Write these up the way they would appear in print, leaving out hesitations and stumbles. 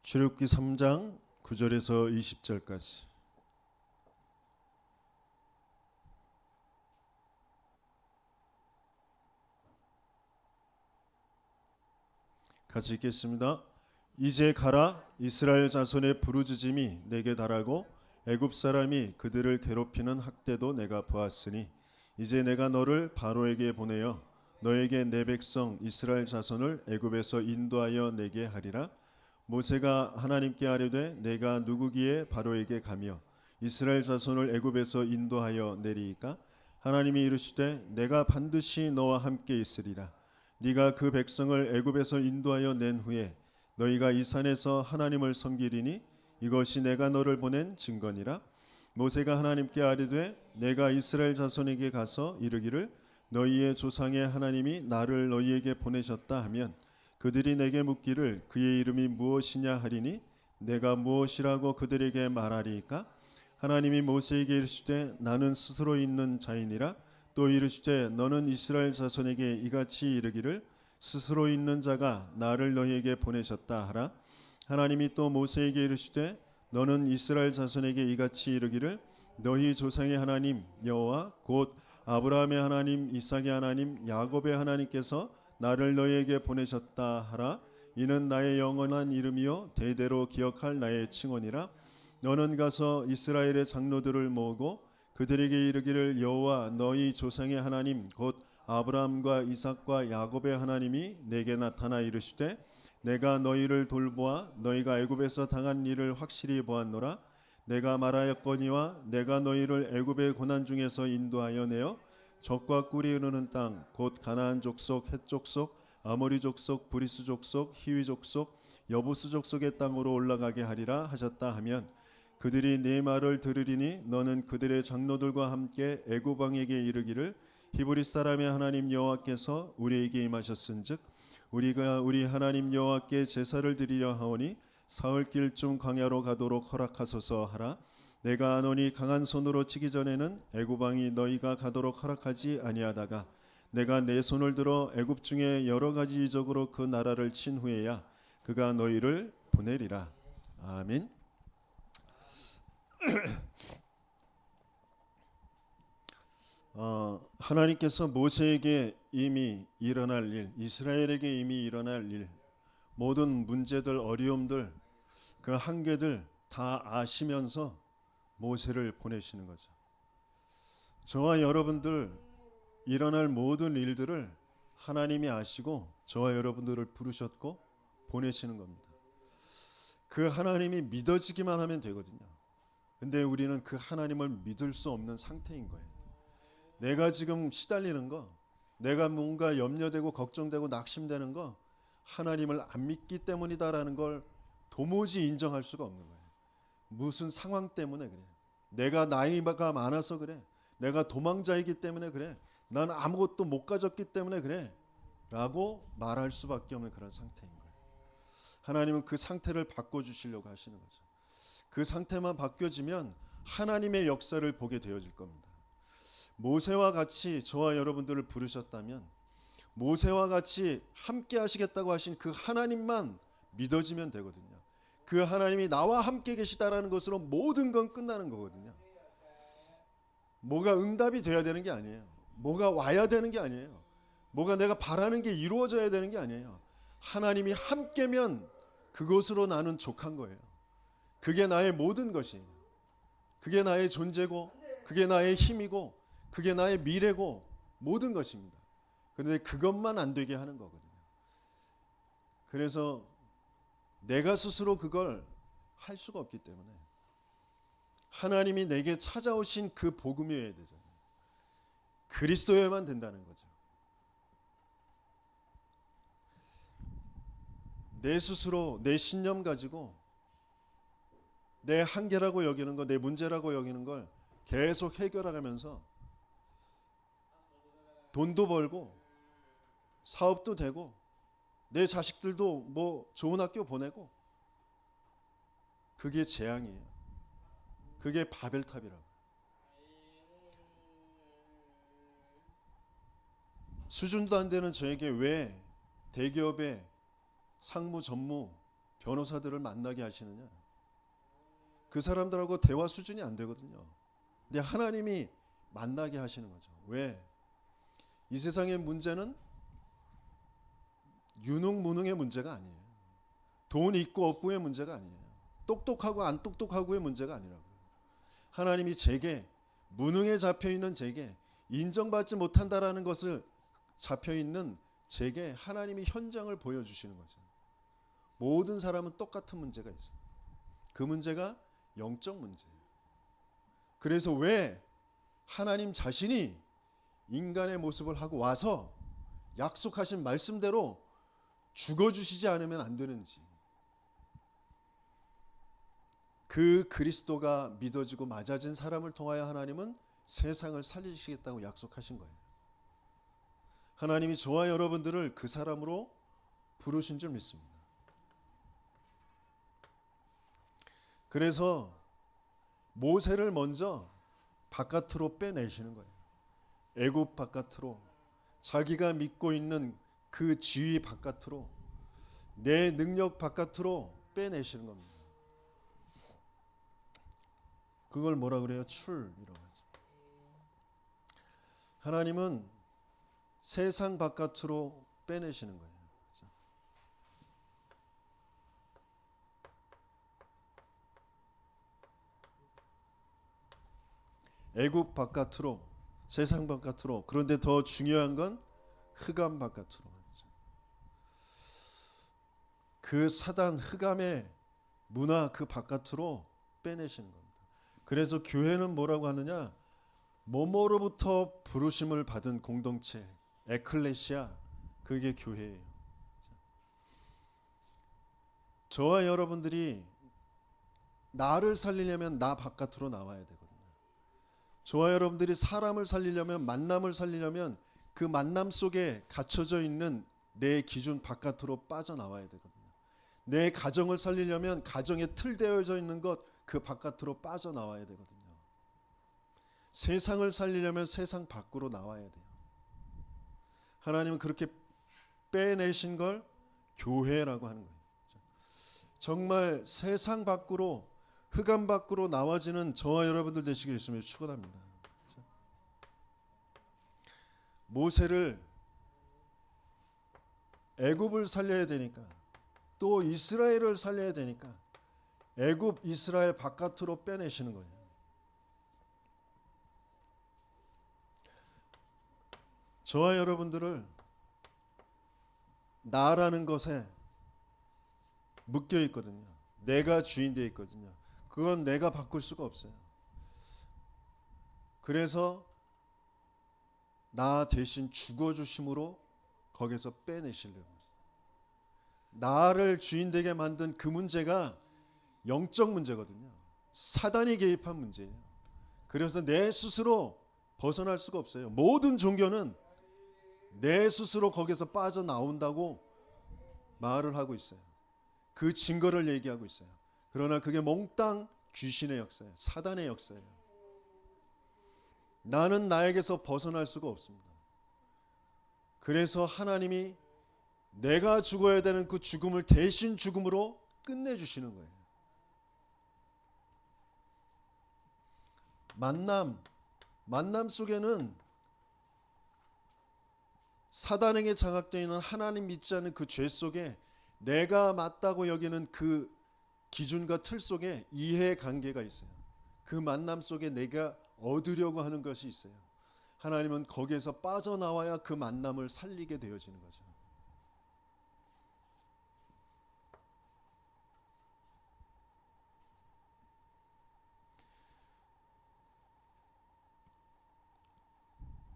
출애굽기 3장 9절에서 20절까지. 같이 읽겠습니다. 이제 가라. 이스라엘 자손의 부르짖음이 내게 달하고 애굽 사람이 그들을 괴롭히는 학대도 내가 보았으니 이제 내가 너를 바로에게 보내어 너에게 내 백성 이스라엘 자손을 애굽에서 인도하여 내게 하리라. 모세가 하나님께 아뢰되 내가 누구기에 바로에게 가며 이스라엘 자손을 애굽에서 인도하여 내리이까? 하나님이 이르시되 내가 반드시 너와 함께 있으리라. 네가 그 백성을 애굽에서 인도하여 낸 후에 너희가 이 산에서 하나님을 섬기리니 이것이 내가 너를 보낸 증거니라. 모세가 하나님께 아뢰되 내가 이스라엘 자손에게 가서 이르기를 너희의 조상의 하나님이 나를 너희에게 보내셨다 하면 그들이 내게 묻기를 그의 이름이 무엇이냐 하리니 내가 무엇이라고 그들에게 말하리이까? 하나님이 모세에게 이르시되 나는 스스로 있는 자이니라. 또 이르시되 너는 이스라엘 자손에게 이같이 이르기를 스스로 있는 자가 나를 너희에게 보내셨다 하라. 하나님이 또 모세에게 이르시되 너는 이스라엘 자손에게 이같이 이르기를 너희 조상의 하나님 여호와 곧 아브라함의 하나님 이삭의 하나님 야곱의 하나님께서 나를 너희에게 보내셨다 하라. 이는 나의 영원한 이름이요 대대로 기억할 나의 칭언이라. 너는 가서 이스라엘의 장로들을 모으고 그들에게 이르기를 여호와 너희 조상의 하나님 곧 아브라함과 이삭과 야곱의 하나님이 내게 나타나 이르시되 내가 너희를 돌보아 너희가 애굽에서 당한 일을 확실히 보았노라. 내가 말하였거니와 내가 너희를 애굽의 고난 중에서 인도하여 내어 젖과 꿀이 흐르는 땅 곧 가나안 족속 헷 족속 아모리 족속 브리스 족속 히위 족속 여부스 족속의 땅으로 올라가게 하리라 하셨다 하면 그들이 네 말을 들으리니 너는 그들의 장로들과 함께 애굽 왕에게 이르기를 히브리 사람의 하나님 여호와께서 우리에게 임하셨은즉 우리가 우리 하나님 여호와께 제사를 드리려 하오니 사흘길쯤 광야로 가도록 허락하소서 하라. 내가 아노니 강한 손으로 치기 전에는 애굽 왕이 너희가 가도록 허락하지 아니하다가 내가 내 손을 들어 애굽 중에 여러 가지 이적으로 그 나라를 친 후에야 그가 너희를 보내리라. 아멘. 하나님께서 모세에게 이미 일어날 일, 이스라엘에게 이미 일어날 일, 모든 문제들, 어려움들, 그 한계들 다 아시면서 모세를 보내시는 거죠. 저와 여러분들 일어날 모든 일들을 하나님이 아시고 저와 여러분들을 부르셨고 보내시는 겁니다. 그 하나님이 믿어지기만 하면 되거든요. 근데 우리는 그 하나님을 믿을 수 없는 상태인 거예요. 내가 지금 시달리는 거, 내가 뭔가 염려되고 걱정되고 낙심되는 거 하나님을 안 믿기 때문이다라는 걸 도무지 인정할 수가 없는 거예요. 무슨 상황 때문에 그래. 내가 나이가 많아서 그래. 내가 도망자이기 때문에 그래. 난 아무것도 못 가졌기 때문에 그래. 라고 말할 수밖에 없는 그런 상태인 거예요. 하나님은 그 상태를 바꿔주시려고 하시는 거죠. 그 상태만 바뀌어지면 하나님의 역사를 보게 되어질 겁니다. 모세와 같이 저와 여러분들을 부르셨다면 모세와 같이 함께 하시겠다고 하신 그 하나님만 믿어지면 되거든요. 그 하나님이 나와 함께 계시다라는 것으로 모든 건 끝나는 거거든요. 뭐가 응답이 돼야 되는 게 아니에요. 뭐가 와야 되는 게 아니에요. 뭐가 내가 바라는 게 이루어져야 되는 게 아니에요. 하나님이 함께면 그것으로 나는 족한 거예요. 그게 나의 모든 것이에요. 그게 나의 존재고 그게 나의 힘이고 그게 나의 미래고 모든 것입니다. 그런데 그것만 안 되게 하는 거거든요. 그래서 내가 스스로 그걸 할 수가 없기 때문에 하나님이 내게 찾아오신 그 복음이어야 되잖아요. 그리스도여야만 된다는 거죠. 내 스스로 내 신념 가지고 내 한계라고 여기는 거, 내 문제라고 여기는 걸 계속 해결하면서 돈도 벌고 사업도 되고 내 자식들도 뭐 좋은 학교 보내고 그게 재앙이에요. 그게 바벨탑이라고. 수준도 안 되는 저에게 왜 대기업의 상무 전무 변호사들을 만나게 하시느냐? 그 사람들하고 대화 수준이 안 되거든요. 근데 하나님이 만나게 하시는 거죠. 왜? 이 세상의 문제는 유능무능의 문제가 아니에요. 돈 있고 없고의 문제가 아니에요. 똑똑하고 안 똑똑하고의 문제가 아니라고요. 하나님이 제게, 무능에 잡혀있는 제게, 인정받지 못한다라는 것을 잡혀있는 제게 하나님이 현장을 보여주시는 거죠. 모든 사람은 똑같은 문제가 있어요. 그 문제가 영적 문제예요. 그래서 왜 하나님 자신이 인간의 모습을 하고 와서 약속하신 말씀대로 죽어주시지 않으면 안 되는지, 그 그리스도가 믿어지고 맞아진 사람을 통하여 하나님은 세상을 살리시겠다고 약속하신 거예요. 하나님이 저와 여러분들을 그 사람으로 부르신 줄 믿습니다. 그래서 모세를 먼저 바깥으로 빼내시는 거예요. 애굽 바깥으로, 자기가 믿고 있는 그 지위 바깥으로, 내 능력 바깥으로 빼내시는 겁니다. 그걸 뭐라 그래요? 출이라고 하죠. 하나님은 세상 바깥으로 빼내시는 거예요. 그렇죠? 애굽 바깥으로, 세상 바깥으로, 그런데 더 중요한 건 흑암 바깥으로. 그렇죠? 그 사단 흑암의 문화 그 바깥으로 빼내시는 겁니다. 그래서 교회는 뭐라고 하느냐? 뭐뭐로부터 부르심을 받은 공동체, 에클레시아, 그게 교회예요. 저와 여러분들이 나를 살리려면 나 바깥으로 나와야 되거든요. 저와 여러분들이 사람을 살리려면, 만남을 살리려면 그 만남 속에 갇혀져 있는 내 기준 바깥으로 빠져나와야 되거든요. 내 가정을 살리려면 가정에 틀되어져 있는 것 그 바깥으로 빠져나와야 되거든요. 세상을 살리려면 세상 밖으로 나와야 돼요. 하나님은 그렇게 빼내신 걸 교회라고 하는 거예요. 정말 세상 밖으로, 흑암 밖으로 나와지는 저와 여러분들 되시길 예수님을 축원합니다. 모세를 애굽을 살려야 되니까, 또 이스라엘을 살려야 되니까 애굽 이스라엘 바깥으로 빼내시는 거예요. 저와 여러분들을 나라는 것에 묶여 있거든요. 내가 주인 되어 있거든요. 그건 내가 바꿀 수가 없어요. 그래서 나 대신 죽어주심으로 거기서 빼내시려고. 나를 주인 되게 만든 그 문제가 영적 문제거든요. 사단이 개입한 문제예요. 그래서 내 스스로 벗어날 수가 없어요. 모든 종교는 내 스스로 거기서 빠져나온다고 말을 하고 있어요. 그 증거를 얘기하고 있어요. 그러나 그게 몽땅 귀신의 역사예요. 사단의 역사예요. 나는 나에게서 벗어날 수가 없습니다. 그래서 하나님이 내가 죽어야 되는 그 죽음을 대신 죽음으로 끝내주시는 거예요. 만남 속에는 사단에게 장악되어 있는 하나님 믿지 않는 그 죄 속에 내가 맞다고 여기는 그 기준과 틀 속에 이해관계가 있어요. 그 만남 속에 내가 얻으려고 하는 것이 있어요. 하나님은 거기에서 빠져나와야 그 만남을 살리게 되어지는 거죠.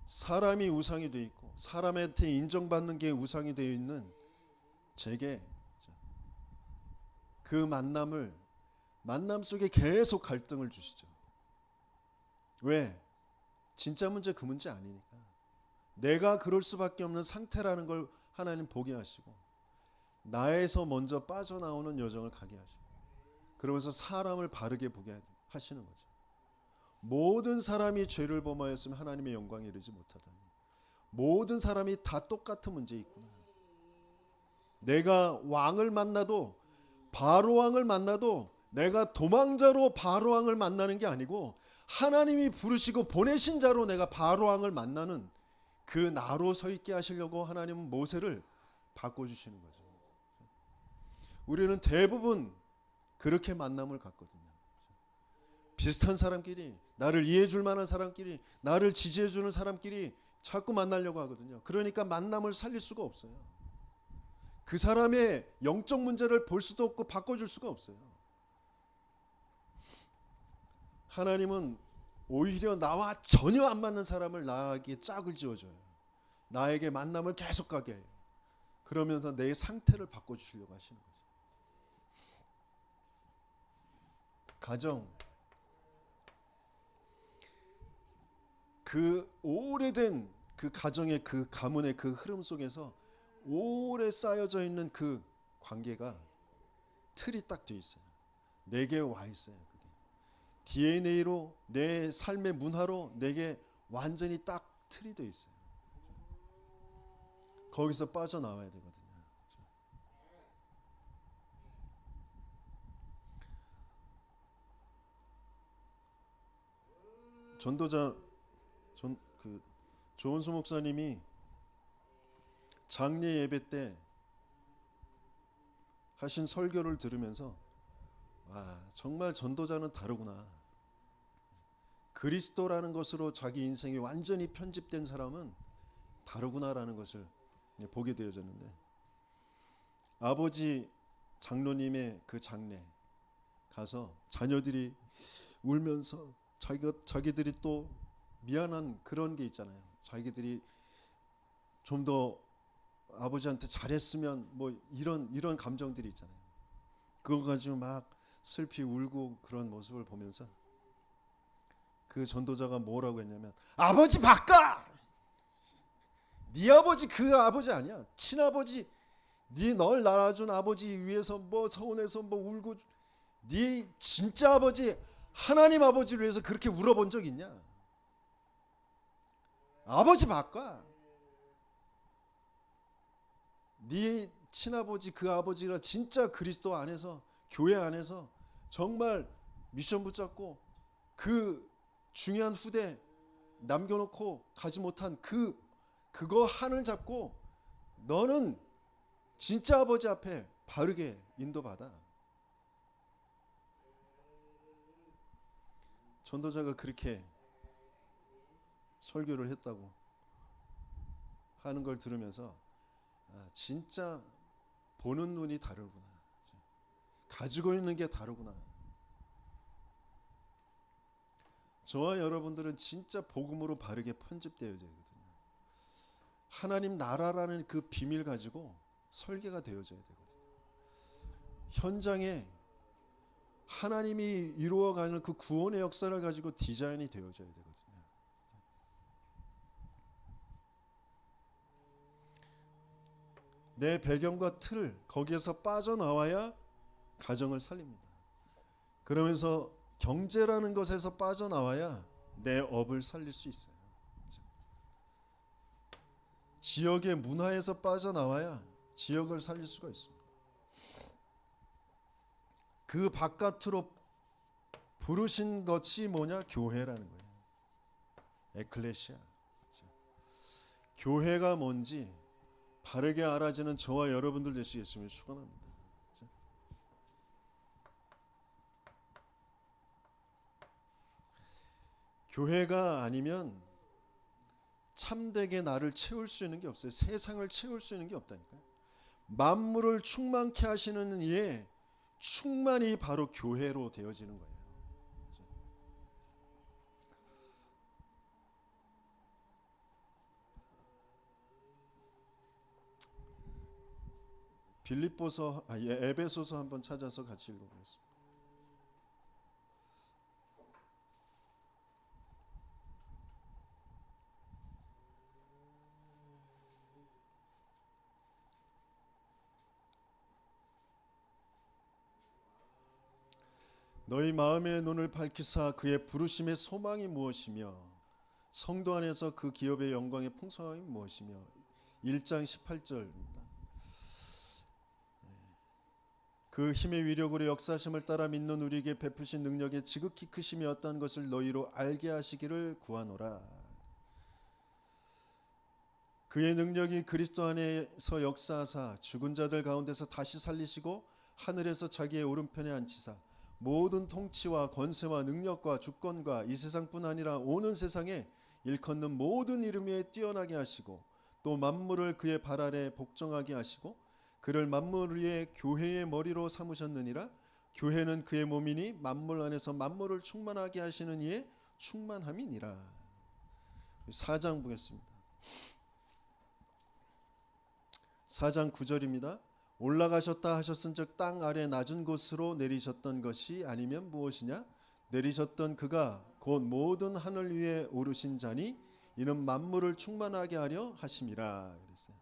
사람이 우상이 되어 있고 사람한테 인정받는 게 우상이 되어 있는 제게 그 만남 속에 계속 갈등을 주시죠. 왜? 진짜 문제 그 문제 아니니까. 내가 그럴 수밖에 없는 상태라는 걸 하나님 보게 하시고 나에서 먼저 빠져나오는 여정을 가게 하시고 그러면서 사람을 바르게 보게 하시는 거죠. 모든 사람이 죄를 범하였으면 하나님의 영광에 이르지 못하다니. 모든 사람이 다 똑같은 문제에 있구나. 내가 왕을 만나도 바로 왕을 만나도 내가 도망자로 바로 왕을 만나는 게 아니고 하나님이 부르시고 보내신 자로 내가 바로 왕을 만나는 그 나로 서 있게 하시려고 하나님은 모세를 바꿔주시는 거죠. 우리는 대부분 그렇게 만남을 갖거든요. 비슷한 사람끼리, 나를 이해해 줄 만한 사람끼리, 나를 지지해 주는 사람끼리 자꾸 만나려고 하거든요. 그러니까 만남을 살릴 수가 없어요. 그 사람의 영적 문제를 볼 수도 없고 바꿔줄 수가 없어요. 하나님은 오히려 나와 전혀 안 맞는 사람을 나에게 짝을 지어줘요. 나에게 만남을 계속 가게 해요. 그러면서 내 상태를 바꿔주시려고 하시는 거죠. 가정, 그 오래된 그 가정의 그 가문의 그 흐름 속에서 오래 쌓여져 있는 그 관계가 틀이 딱 돼 있어요. 내게 와 있어요. 그게 DNA로 내 삶의 문화로 내게 완전히 딱 틀이 돼 있어요. 거기서 빠져나와야 되거든요. 전도자 조은수 목사님이 장례 예배 때 하신 설교를 들으면서 정말 전도자는 다르구나. 그리스도라는 것으로 자기 인생이 완전히 편집된 사람은 다르구나라는 것을 보게 되어졌는데, 아버지 장로님의 그 장례 가서 자녀들이 울면서 자기들이 또 미안한 그런 게 있잖아요. 자기들이 좀 더 아버지한테 잘했으면 뭐 이런 감정들이 있잖아요. 그거 가지고 막 슬피 울고 그런 모습을 보면서 그 전도자가 뭐라고 했냐면, 아버지 바꿔! 네 아버지 그 아버지 아니야. 친아버지, 네 널 낳아준 아버지 위해서 뭐 서운해서 뭐 울고, 네 진짜 아버지 하나님 아버지를 위해서 그렇게 울어본 적 있냐? 아버지 바꿔. 네 친아버지 그 아버지가 진짜 그리스도 안에서, 교회 안에서 정말 미션 붙잡고 그 중요한 후대 남겨놓고 가지 못한 그거 한을 잡고 너는 진짜 아버지 앞에 바르게 인도받아. 전도자가 그렇게 설교를 했다고 하는 걸 들으면서 진짜 보는 눈이 다르구나. 가지고 있는 게 다르구나. 저와 여러분들은 진짜 복음으로 바르게 편집되어야 되거든요. 하나님 나라라는 그 비밀 가지고 설계가 되어져야 되거든요. 현장에 하나님이 이루어가는 그 구원의 역사를 가지고 디자인이 되어져야 되거든요. 내 배경과 틀 거기에서 빠져나와야 가정을 살립니다. 그러면서 경제라는 것에서 빠져나와야 내 업을 살릴 수 있어요. 지역의 문화에서 빠져나와야 지역을 살릴 수가 있습니다. 그 바깥으로 부르신 것이 뭐냐? 교회라는 거예요. 에클레시아. 교회가 뭔지 바르게 알아지는 저와 여러분들 되시겠으면 축원합니다. 교회가 아니면 참되게 나를 채울 수 있는 게 없어요. 세상을 채울 수 있는 게 없다니까요. 만물을 충만케 하시는 이의 충만이 바로 교회로 되어지는 거예요. 에베소서 한번 찾아서 같이 읽어보겠습니다. 너희 마음의 눈을 밝히사 그의 부르심의 소망이 무엇이며 성도 안에서 그 기업의 영광의 풍성함이 무엇이며 1장 18절입니다. 그 힘의 위력으로 역사심을 따라 믿는 우리에게 베푸신 능력의 지극히 크심이 어떠한 것을 너희로 알게 하시기를 구하노라. 그의 능력이 그리스도 안에서 역사하사 죽은 자들 가운데서 다시 살리시고 하늘에서 자기의 오른편에 앉히사 모든 통치와 권세와 능력과 주권과 이 세상뿐 아니라 오는 세상에 일컫는 모든 이름 위에 뛰어나게 하시고 또 만물을 그의 발 아래 복종하게 하시고 그를 만물 위에 교회의 머리로 삼으셨느니라. 교회는 그의 몸이니 만물 안에서 만물을 충만하게 하시는 이의 충만함이니라. 4장 보겠습니다. 4장 9절입니다. 올라가셨다 하셨은즉 땅 아래 낮은 곳으로 내리셨던 것이 아니면 무엇이냐? 내리셨던 그가 곧 모든 하늘 위에 오르신 자니 이는 만물을 충만하게 하려 하심이라 그랬어요.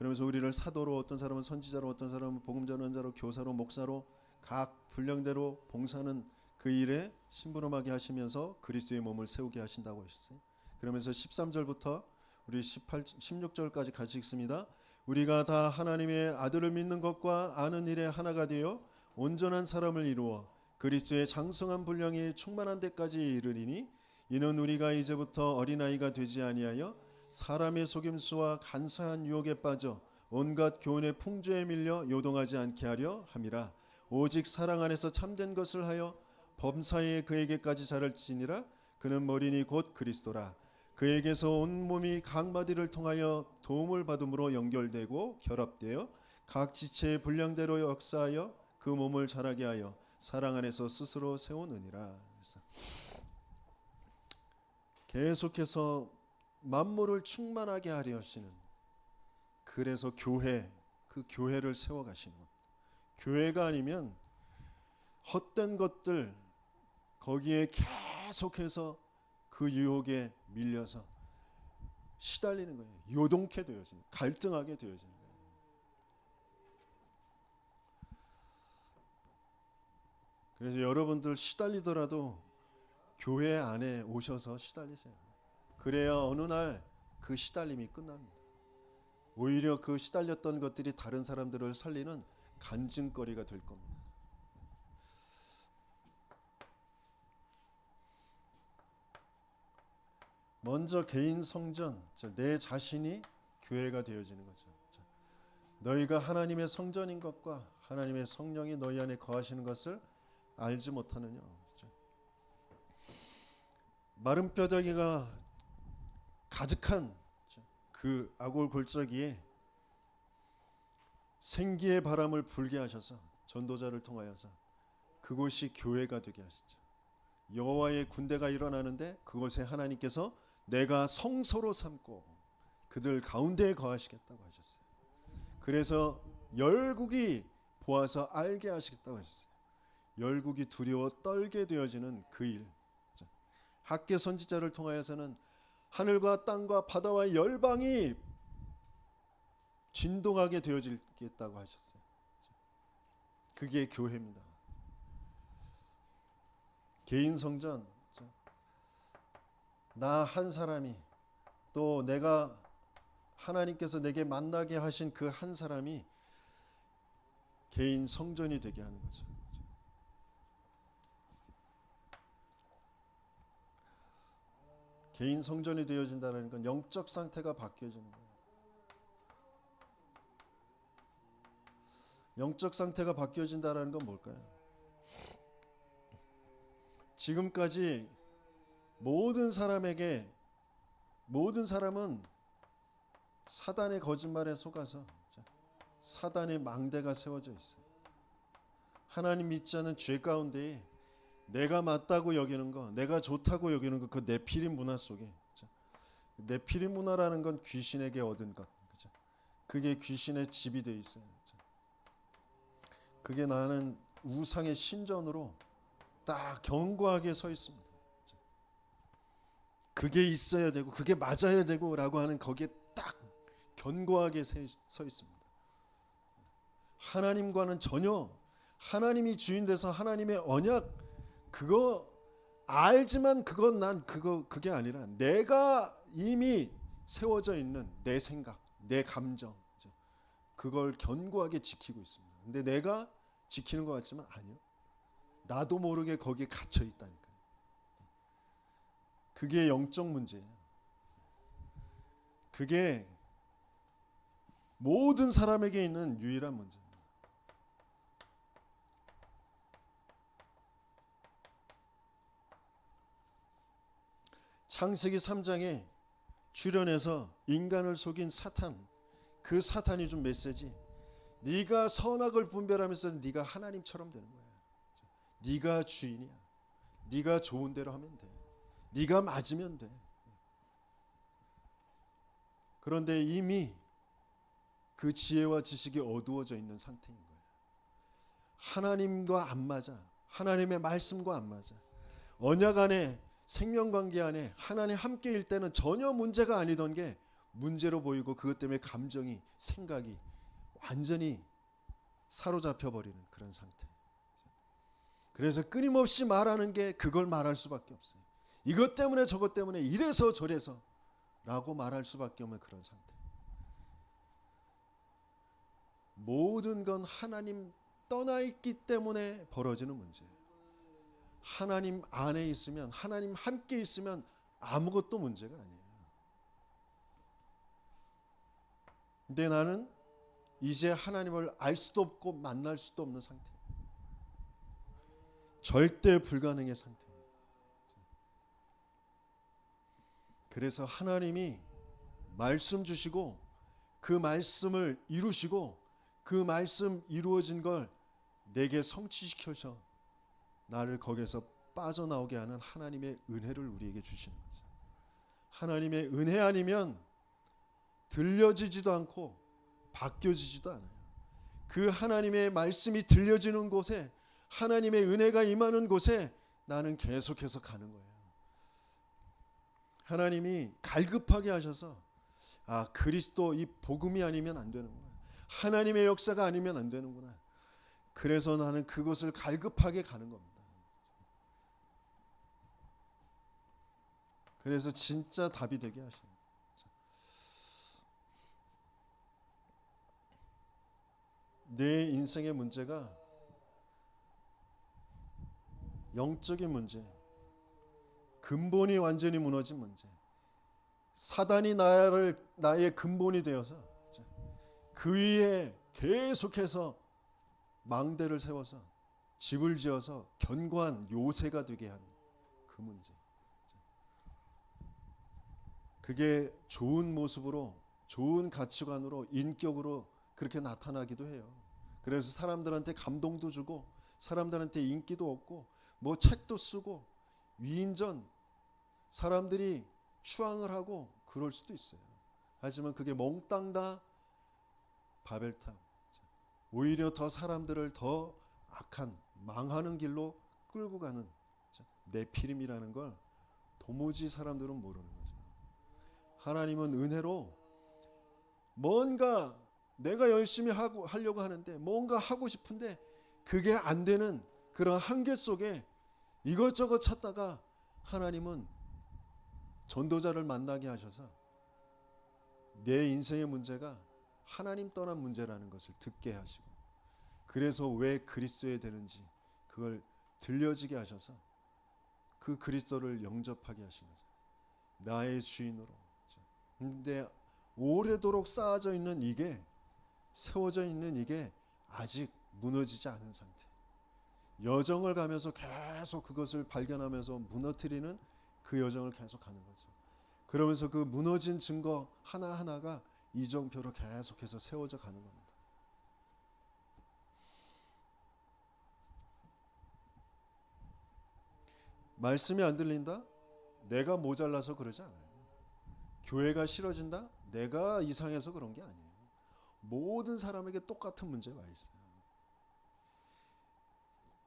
그러면서 우리를 사도로, 어떤 사람은 선지자로, 어떤 사람은 복음 전환자로, 교사로, 목사로 각 분량대로 봉사하는 그 일에 심부름하게 하시면서 그리스도의 몸을 세우게 하신다고 하셨어요. 그러면서 13절부터 우리 16절까지 같이 읽습니다. 우리가 다 하나님의 아들을 믿는 것과 아는 일에 하나가 되어 온전한 사람을 이루어 그리스도의 장성한 분량이 충만한 데까지 이르리니 이는 우리가 이제부터 어린아이가 되지 아니하여 사람의 속임수와 간사한 유혹에 빠져 온갖 교훈의 풍조에 밀려 요동하지 않게 하려 함이라. 오직 사랑 안에서 참된 것을 하여 범사에 그에게까지 자랄지니라. 그는 머리니 곧 그리스도라. 그에게서 온 몸이 각 마디를 통하여 도움을 받음으로 연결되고 결합되어 각 지체의 분량대로 역사하여 그 몸을 자라게 하여 사랑 안에서 스스로 세우느니라. 계속해서 만물을 충만하게 하려 하시는, 그래서 교회, 그 교회를 세워가시는 것. 교회가 아니면 헛된 것들 거기에 계속해서 그 유혹에 밀려서 시달리는 거예요. 요동케 되어지는, 갈등하게 되어지는 거예요. 그래서 여러분들 시달리더라도 교회 안에 오셔서 시달리세요. 그래야 어느 날 그 시달림이 끝납니다. 오히려 그 시달렸던 것들이 다른 사람들을 살리는 간증거리가 될 겁니다. 먼저 개인 성전, 내 자신이 교회가 되어지는 거죠. 너희가 하나님의 성전인 것과 하나님의 성령이 너희 안에 거하시는 것을 알지 못하느냐. 마른 뼈다귀가 가득한 그 아골 골짜기에 생기의 바람을 불게 하셔서 전도자를 통하여서 그곳이 교회가 되게 하시죠. 여호와의 군대가 일어나는데 그곳에 하나님께서 내가 성소로 삼고 그들 가운데에 거하시겠다고 하셨어요. 그래서 열국이 보아서 알게 하시겠다고 하셨어요. 열국이 두려워 떨게 되어지는 그 일. 학개 선지자를 통하여서는 하늘과 땅과 바다와 열방이 진동하게 되어지겠다고 하셨어요. 그게 교회입니다. 개인 성전, 나 한 사람이, 또 내가 하나님께서 내게 만나게 하신 그 한 사람이 개인 성전이 되게 하는 거죠. 개인 성전이 되어진다는 건 영적 상태가 바뀌어지는 거예요. 영적 상태가 바뀌어진다는 건 뭘까요? 지금까지 모든 사람은 사단의 거짓말에 속아서 사단의 망대가 세워져 있어요. 하나님 믿지 않은 죄 가운데에 내가 맞다고 여기는 거, 내가 좋다고 여기는 거, 그 네피림 문화 속에, 네피림 문화라는 건 귀신에게 얻은 것, 그게 귀신의 집이 돼 있어요. 그게 나는 우상의 신전으로 딱 견고하게 서 있습니다. 그게 있어야 되고 그게 맞아야 되고 라고 하는, 거기에 딱 견고하게 서 있습니다. 하나님과는 전혀, 하나님이 주인 돼서 하나님의 언약 그거 알지만 그게 아니라 내가 이미 세워져 있는 내 생각, 내 감정, 그걸 견고하게 지키고 있습니다. 근데 내가 지키는 것 같지만 아니요. 나도 모르게 거기에 갇혀 있다니까. 그게 영적 문제예요. 그게 모든 사람에게 있는 유일한 문제입니다. 창세기 3장에 출현해서 인간을 속인 사탄, 그 사탄이 준 메시지, 네가 선악을 분별하면서 네가 하나님처럼 되는 거야. 네가 주인이야. 네가 좋은 대로 하면 돼. 네가 맞으면 돼. 그런데 이미 그 지혜와 지식이 어두워져 있는 상태인 거예요. 하나님과 안 맞아. 하나님의 말씀과 안 맞아. 언약 안에, 생명관계 안에 하나님 함께일 때는 전혀 문제가 아니던 게 문제로 보이고, 그것 때문에 감정이, 생각이 완전히 사로잡혀 버리는 그런 상태. 그래서 끊임없이 말하는 게 그걸 말할 수밖에 없어요. 이것 때문에 저것 때문에 이래서 저래서 라고 말할 수밖에 없는 그런 상태. 모든 건 하나님 떠나 있기 때문에 벌어지는 문제예요. 하나님 안에 있으면, 하나님 함께 있으면 아무것도 문제가 아니에요. 근데 나는 이제 하나님을 알 수도 없고 만날 수도 없는 상태. 절대 불가능의 상태. 그래서 하나님이 말씀 주시고 그 말씀을 이루시고 그 말씀 이루어진 걸 내게 성취시켜서 나를 거기에서 빠져나오게 하는 하나님의 은혜를 우리에게 주시는 거죠. 하나님의 은혜 아니면 들려지지도 않고 바뀌어지지도 않아요. 그 하나님의 말씀이 들려지는 곳에, 하나님의 은혜가 임하는 곳에 나는 계속해서 가는 거예요. 하나님이 갈급하게 하셔서 그리스도 이 복음이 아니면 안 되는구나. 하나님의 역사가 아니면 안 되는구나. 그래서 나는 그것을 갈급하게 가는 겁니다. 그래서 진짜 답이 되게 하셔요. 내 인생의 문제가 영적인 문제, 근본이 완전히 무너진 문제, 사단이 나의 근본이 되어서 그 위에 계속해서 망대를 세워서 집을 지어서 견고한 요새가 되게 한 그 문제. 그게 좋은 모습으로, 좋은 가치관으로, 인격으로 그렇게 나타나기도 해요. 그래서 사람들한테 감동도 주고, 사람들한테 인기도 얻고, 뭐 책도 쓰고, 위인전 사람들이 추앙을 하고 그럴 수도 있어요. 하지만 그게 몽땅 다 바벨탑, 오히려 더 사람들을 더 악한, 망하는 길로 끌고 가는 네피림이라는 걸 도무지 사람들은 모르는 거죠. 하나님은 은혜로 뭔가 내가 열심히 하려고 하는데, 뭔가 하고 싶은데 그게 안 되는 그런 한계 속에 이것저것 찾다가 하나님은 전도자를 만나게 하셔서 내 인생의 문제가 하나님 떠난 문제라는 것을 듣게 하시고, 그래서 왜 그리스도에 되는지 그걸 들려지게 하셔서 그 그리스도를 영접하게 하신 거죠. 나의 주인으로. 근데 오래도록 쌓아져 있는 이게, 세워져 있는 이게 아직 무너지지 않은 상태. 여정을 가면서 계속 그것을 발견하면서 무너뜨리는 그 여정을 계속 가는 거죠. 그러면서 그 무너진 증거 하나하나가 이정표로 계속해서 세워져 가는 겁니다. 말씀이 안 들린다? 내가 모자라서 그러지 않아요. 교회가 싫어진다? 내가 이상해서 그런 게 아니에요. 모든 사람에게 똑같은 문제가 있어요.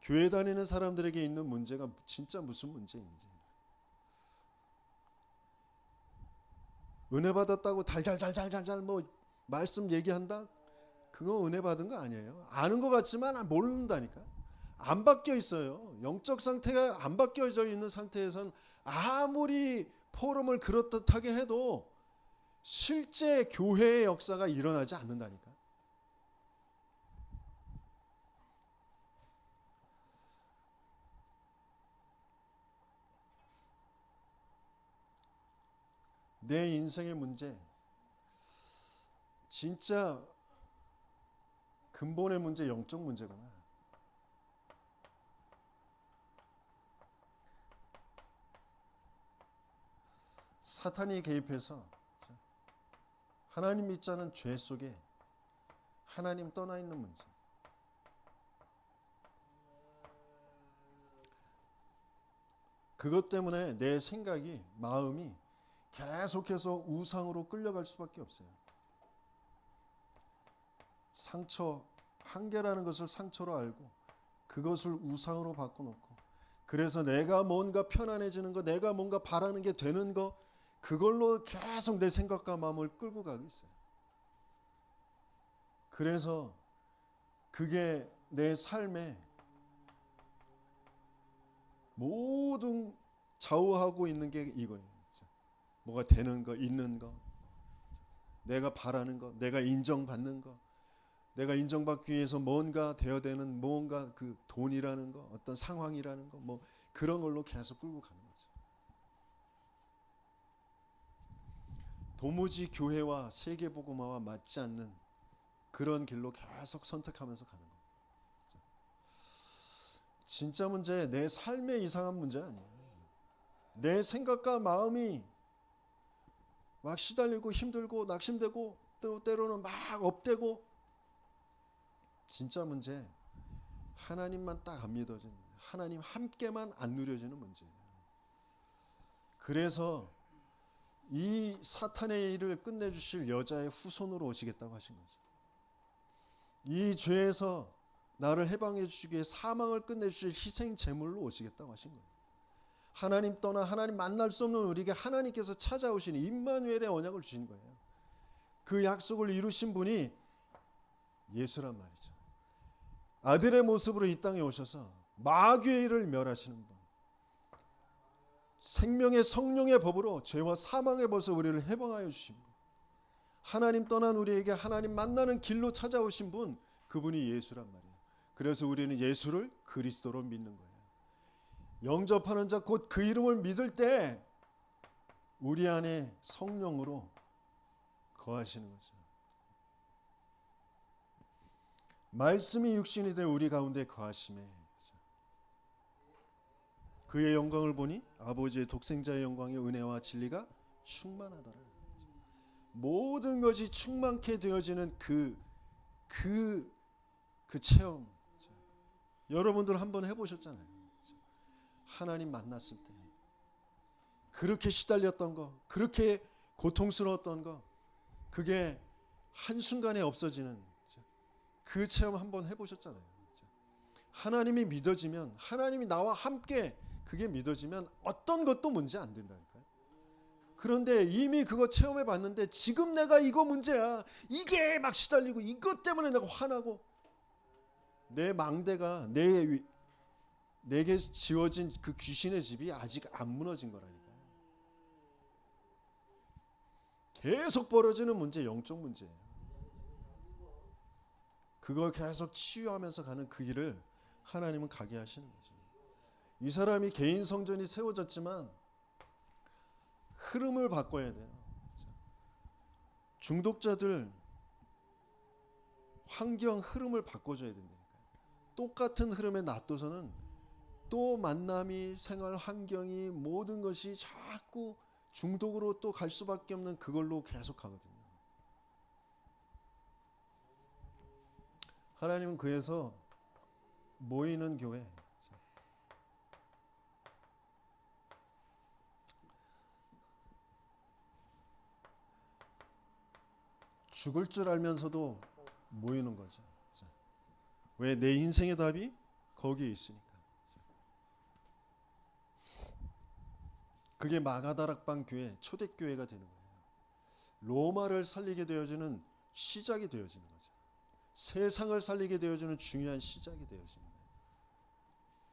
교회 다니는 사람들에게 있는 문제가 진짜 무슨 문제인지. 은혜 받았다고 달달달달달 뭐 말씀 얘기한다? 그거 은혜 받은 거 아니에요. 아는 것 같지만 모른다니까. 안 바뀌어 있어요. 영적 상태가 안 바뀌어져 있는 상태에선 아무리 포럼을 그렇듯하게 해도 실제 교회의 역사가 일어나지 않는다니까. 내 인생의 문제, 진짜 근본의 문제, 영적 문제구나. 사탄이 개입해서 하나님 믿지 않은 죄 속에 하나님 떠나 있는 문제. 그것 때문에 내 생각이, 마음이 계속해서 우상으로 끌려갈 수밖에 없어요. 상처, 한계라는 것을 상처로 알고 그것을 우상으로 바꿔놓고, 그래서 내가 뭔가 편안해지는 거, 내가 뭔가 바라는 게 되는 거, 그걸로 계속 내 생각과 마음을 끌고 가고 있어요. 그래서 그게 내 삶에 모든 좌우하고 있는 게 이거예요. 뭐가 되는 거, 있는 거, 내가 바라는 거, 내가 인정받는 거, 내가 인정받기 위해서 뭔가 되어야 되는 뭔가, 그 돈이라는 거, 어떤 상황이라는 거, 뭐 그런 걸로 계속 끌고 가는 거죠. 도무지 교회와 세계복음화와 맞지 않는 그런 길로 계속 선택하면서 가는 거예요. 진짜 문제, 내 삶의 이상한 문제 아니에요. 내 생각과 마음이 막 시달리고 힘들고 낙심되고 또 때로는 막 업되고, 진짜 문제, 하나님만 딱 안 믿어지는, 하나님 함께만 안 누려지는 문제예요. 그래서 이 사탄의 일을 끝내주실 여자의 후손으로 오시겠다고 하신 거죠. 이 죄에서 나를 해방해 주시기 위해 사망을 끝내주실 희생 제물로 오시겠다고 하신 거예요. 하나님 떠나 하나님 만날 수 없는 우리에게 하나님께서 찾아오시니 임마누엘의 언약을 주신 거예요. 그 약속을 이루신 분이 예수란 말이죠. 아들의 모습으로 이 땅에 오셔서 마귀의 일을 멸하시는 분, 생명의 성령의 법으로 죄와 사망의 법에서 우리를 해방하여 주신 분, 하나님 떠난 우리에게 하나님 만나는 길로 찾아오신 분, 그분이 예수란 말이에요. 그래서 우리는 예수를 그리스도로 믿는 거예요. 영접하는 자, 곧 그 이름을 믿을 때 우리 안에 성령으로 거하시는 거죠. 말씀이 육신이 되어 우리 가운데 거하심에 그의 영광을 보니 아버지의 독생자의 영광의 은혜와 진리가 충만하더라. 모든 것이 충만케 되어지는 그 체험, 여러분들 한번 해보셨잖아요. 하나님 만났을 때 그렇게 시달렸던 거, 그렇게 고통스러웠던 거, 그게 한순간에 없어지는 그 체험 한번 해보셨잖아요. 하나님이 믿어지면, 하나님이 나와 함께 그게 믿어지면 어떤 것도 문제 안 된다니까요. 그런데 이미 그거 체험해 봤는데 지금 내가 이거 문제야, 이게 막 시달리고 이것 때문에 내가 화나고, 내 망대가 내게 지어진 그 귀신의 집이 아직 안 무너진 거라니까요. 계속 벌어지는 문제, 영적 문제예요. 그걸 계속 치유하면서 가는 그 길을 하나님은 가게 하시는 거죠. 이 사람이 개인 성전이 세워졌지만 흐름을 바꿔야 돼요. 중독자들 환경 흐름을 바꿔줘야 된다니까요. 똑같은 흐름에 놔둬서는 또 만남이, 생활 환경이, 모든 것이 자꾸 중독으로 또 갈 수밖에 없는 그걸로 계속 가거든요. 하나님은 그래서 모이는 교회, 죽을 줄 알면서도 모이는 거죠. 왜? 내 인생의 답이 거기에 있으니까. 그게 마가다락방 교회, 초대교회가 되는 거예요. 로마를 살리게 되어주는 시작이 되어지는 거죠. 세상을 살리게 되어주는 중요한 시작이 되어지는 거예요.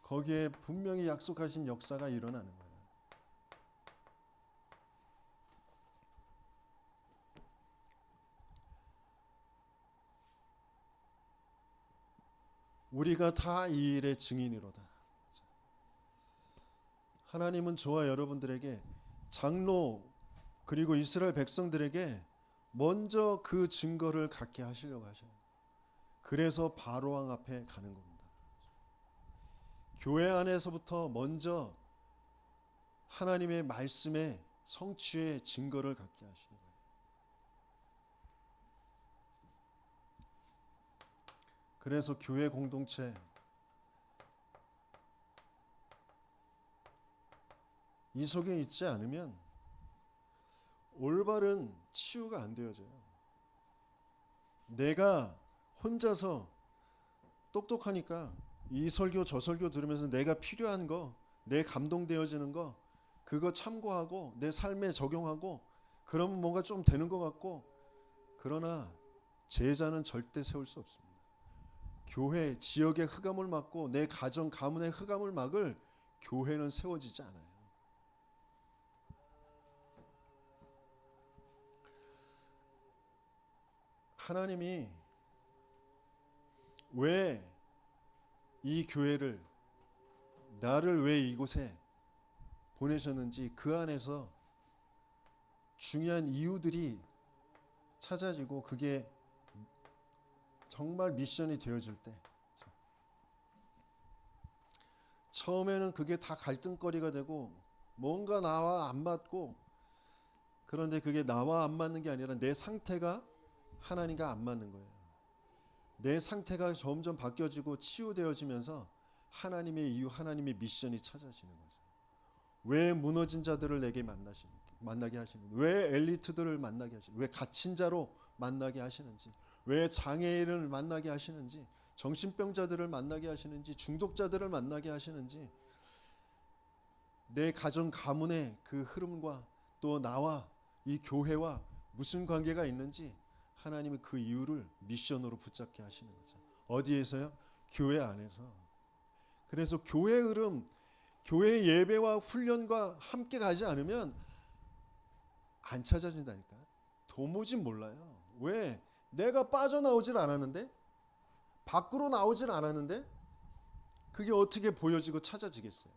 거기에 분명히 약속하신 역사가 일어나는 거예요. 우리가 다 이 일의 증인이로다. 하나님은 저와 여러분들에게 장로, 그리고 이스라엘 백성들에게 먼저 그 증거를 갖게 하시려고 하셔요. 그래서 바로 왕 앞에 가는 겁니다. 교회 안에서부터 먼저 하나님의 말씀의 성취의 증거를 갖게 하시는 거예요. 그래서 교회 공동체 이 속에 있지 않으면 올바른 치유가 안 되어져요. 내가 혼자서 똑똑하니까 이 설교 저 설교 들으면서 내가 필요한 거, 내 감동되어지는 거 그거 참고하고 내 삶에 적용하고 그러면 뭔가 좀 되는 것 같고, 그러나 제자는 절대 세울 수 없습니다. 교회 지역의 흑암을 막고 내 가정 가문의 흑암을 막을 교회는 세워지지 않아요. 하나님이 왜 이 교회를, 나를 왜 이곳에 보내셨는지 그 안에서 중요한 이유들이 찾아지고 그게 정말 미션이 되어질 때, 처음에는 그게 다 갈등거리가 되고 뭔가 나와 안 맞고, 그런데 그게 나와 안 맞는 게 아니라 내 상태가 하나님과 안 맞는 거예요. 내 상태가 점점 바뀌어지고 치유되어지면서 하나님의 이유, 하나님의 미션이 찾아지는 거죠. 왜 무너진 자들을 내게 만나게 하시는지, 왜 엘리트들을 만나게 하시는지, 왜 갇힌 자로 만나게 하시는지, 왜 장애인을 만나게 하시는지, 정신병자들을 만나게 하시는지, 중독자들을 만나게 하시는지, 내 가정 가문의 그 흐름과 또 나와 이 교회와 무슨 관계가 있는지 하나님이 그 이유를 미션으로 붙잡게 하시는 거죠. 어디에서요? 교회 안에서. 그래서 교회 흐름, 교회 예배와 훈련과 함께 가지 않으면 안 찾아진다니까요. 도무지 몰라요. 왜? 내가 빠져나오질 않았는데, 밖으로 나오질 않았는데 그게 어떻게 보여지고 찾아지겠어요?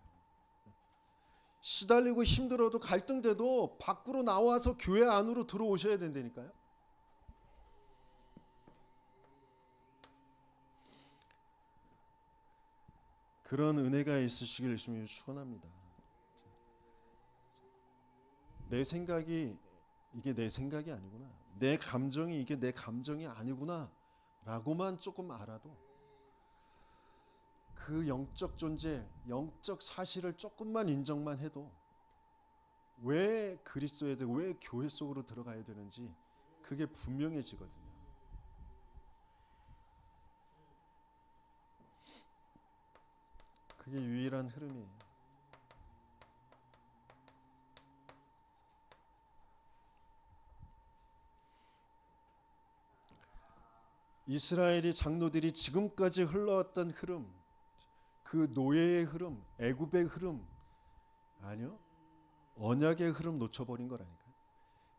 시달리고 힘들어도 갈등돼도 밖으로 나와서 교회 안으로 들어오셔야 된다니까요. 그런 은혜가 있으시길 열심히 축원합니다. 내 생각이 이게 내 생각이 아니구나, 내 감정이 이게 내 감정이 아니구나 라고만 조금 알아도, 그 영적 존재, 영적 사실을 조금만 인정만 해도 왜 그리스도에 대해, 왜 교회 속으로 들어가야 되는지 그게 분명해지거든요. 그게 유일한 흐름이에요. 이스라엘이 장로들이 지금까지 흘러왔던 흐름, 그 노예의 흐름, 애굽의 흐름, 아니요, 언약의 흐름 놓쳐버린 거라니까요.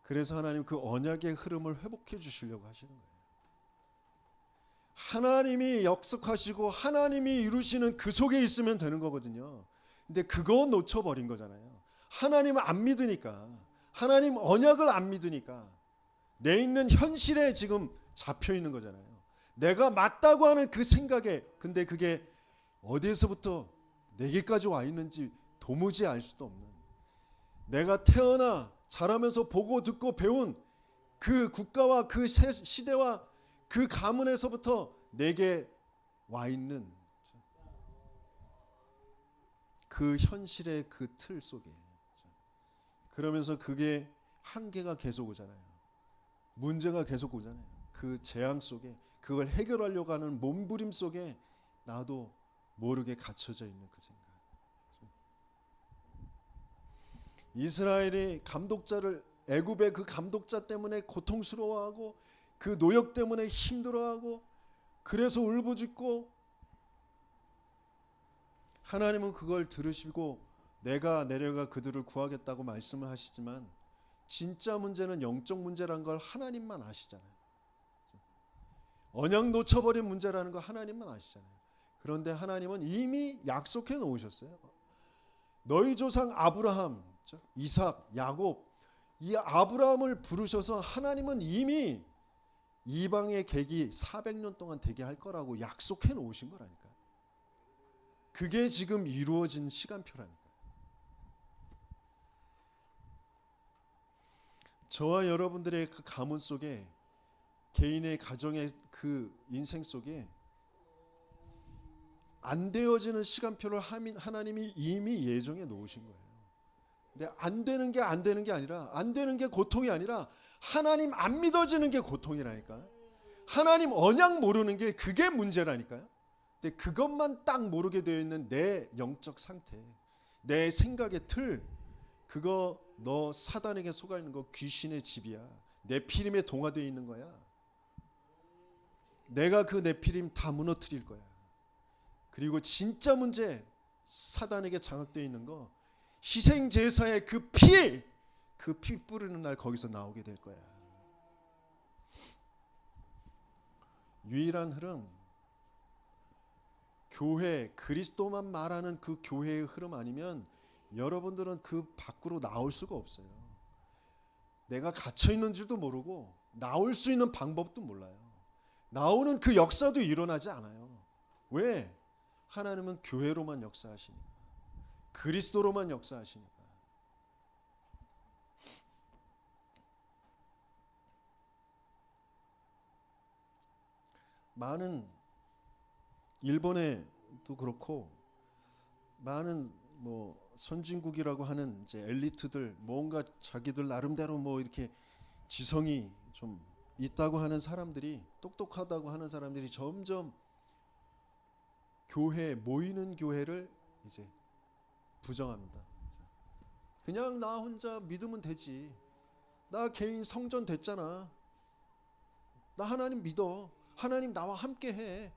그래서 하나님 그 언약의 흐름을 회복해 주시려고 하시는 거예요. 하나님이 역속하시고 하나님이 이루시는 그 속에 있으면 되는 거거든요. 근데 그거 놓쳐버린 거잖아요. 하나님을 안 믿으니까, 하나님 언약을 안 믿으니까 내 있는 현실에 지금 잡혀 있는 거잖아요. 내가 맞다고 하는 그 생각에, 근데 그게 어디에서부터 내게까지 와 있는지 도무지 알 수도 없는, 내가 태어나 자라면서 보고 듣고 배운 그 국가와 그 시대와 그 가문에서부터 내게 와 있는 그 현실의 그 틀 속에, 그러면서 그게 한계가 계속 오잖아요. 문제가 계속 오잖아요. 그 재앙 속에, 그걸 해결하려고 하는 몸부림 속에 나도 모르게 갇혀져 있는 그 생각. 이스라엘이 감독자를, 애굽의 그 감독자 때문에 고통스러워하고 그 노역 때문에 힘들어하고 그래서 울부짖고, 하나님은 그걸 들으시고 내가 내려가 그들을 구하겠다고 말씀을 하시지만, 진짜 문제는 영적 문제란 걸 하나님만 아시잖아요. 언약 놓쳐버린 문제라는 거 하나님만 아시잖아요. 그런데 하나님은 이미 약속해 놓으셨어요. 너희 조상 아브라함, 이삭, 야곱, 이 아브라함을 부르셔서 하나님은 이미 이방의 객이 400년 동안 되게 할 거라고 약속해 놓으신 거라니까. 그게 지금 이루어진 시간표라니까. 저와 여러분들의 그 가문 속에, 개인의 가정의 그 인생 속에 안 되어지는 시간표를 하나님이 이미 예정해 놓으신 거예요. 근데 안 되는 게 아니라, 안 되는 게 고통이 아니라 하나님 안 믿어지는 게 고통이라니까. 하나님 언약 모르는 게 그게 문제라니까요. 근데 그것만 딱 모르게 되어 있는 내 영적 상태, 내 생각의 틀, 그거 너 사단에게 속아 있는 거 귀신의 집이야. 네피림에 동화되어 있는 거야. 내가 그 네피림 다 무너뜨릴 거야. 그리고 진짜 문제, 사단에게 장악되어 있는 거, 희생 제사의 그 피 뿌리는 날 거기서 나오게 될 거야. 유일한 흐름, 교회, 그리스도만 말하는 그 교회의 흐름 아니면 여러분들은 그 밖으로 나올 수가 없어요. 내가 갇혀 있는 줄도 모르고 나올 수 있는 방법도 몰라요. 나오는 그 역사도 일어나지 않아요. 왜? 하나님은 교회로만 역사하시니까, 그리스도로만 역사하시니까. 많은 일본에도 그렇고 많은 뭐 선진국이라고 하는 이제 엘리트들, 뭔가 자기들 나름대로 뭐 이렇게 지성이 좀 있다고 하는 사람들이, 똑똑하다고 하는 사람들이 점점 교회, 모이는 교회를 이제 부정합니다. 그냥 나 혼자 믿으면 되지. 나 개인 성전 됐잖아. 나 하나님 믿어. 하나님 나와 함께 해.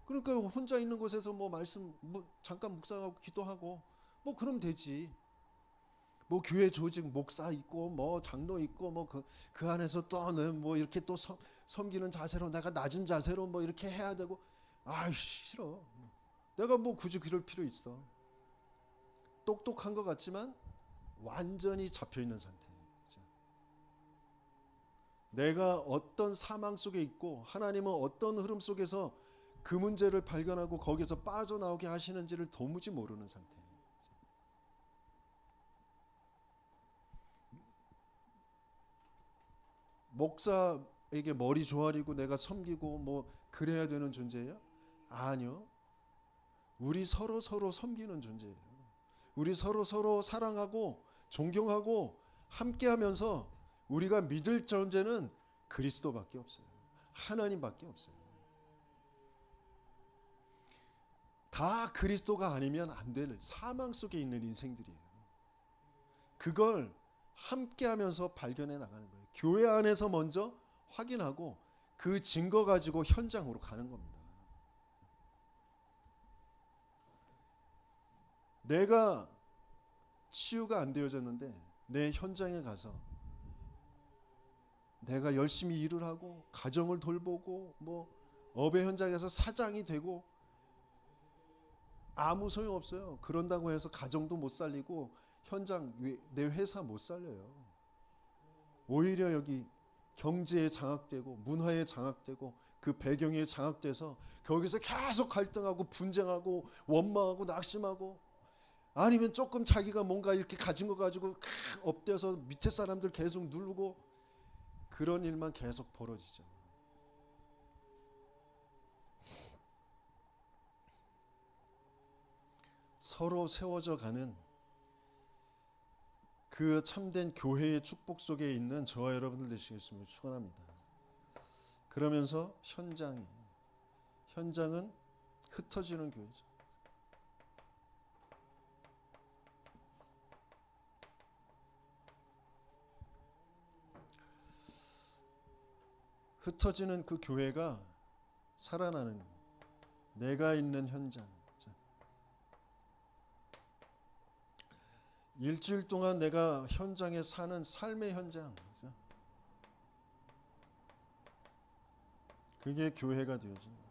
그러니까 혼자 있는 곳에서 뭐 말씀 잠깐 묵상하고 기도하고 뭐 그럼 되지. 뭐 교회 조직 목사 있고 뭐 장로 있고 뭐 그 안에서 또 뭐 이렇게 또 섬기는 자세로, 내가 낮은 자세로 뭐 이렇게 해야 되고, 아이 싫어. 내가 뭐 굳이 그럴 필요 있어. 똑똑한 것 같지만 완전히 잡혀 있는 상태. 내가 어떤 사망 속에 있고 하나님은 어떤 흐름 속에서 그 문제를 발견하고 거기서 빠져나오게 하시는지를 도무지 모르는 상태. 목사에게 머리 조아리고 내가 섬기고 뭐 그래야 되는 존재예요? 아니요. 우리 서로 섬기는 존재예요. 우리 서로 사랑하고 존경하고 함께하면서 우리가 믿을 존재는 그리스도밖에 없어요. 하나님밖에 없어요. 다 그리스도가 아니면 안 될 사망 속에 있는 인생들이에요. 그걸 함께하면서 발견해 나가는 거예요. 교회 안에서 먼저 확인하고 그 증거 가지고 현장으로 가는 겁니다. 내가 치유가 안 되어졌는데 내 현장에 가서 내가 열심히 일을 하고 가정을 돌보고 뭐 업의 현장에서 사장이 되고 아무 소용 없어요. 그런다고 해서 가정도 못 살리고 현장, 내 회사 못 살려요. 오히려 여기 경제에 장악되고 문화에 장악되고 그 배경에 장악돼서 거기서 계속 갈등하고 분쟁하고 원망하고 낙심하고, 아니면 조금 자기가 뭔가 이렇게 가진 거 가지고 업돼서 밑에 사람들 계속 누르고, 그런 일만 계속 벌어지죠. 서로 세워져 가는 그 참된 교회의 축복 속에 있는 저와 여러분들 되시겠음을 축원합니다. 그러면서 현장은 흩어지는 교회죠. 흩어지는 그 교회가 살아나는, 내가 있는 현장. 일주일 동안 내가 현장에 사는 삶의 현장, 그게 교회가 되어진 거예요.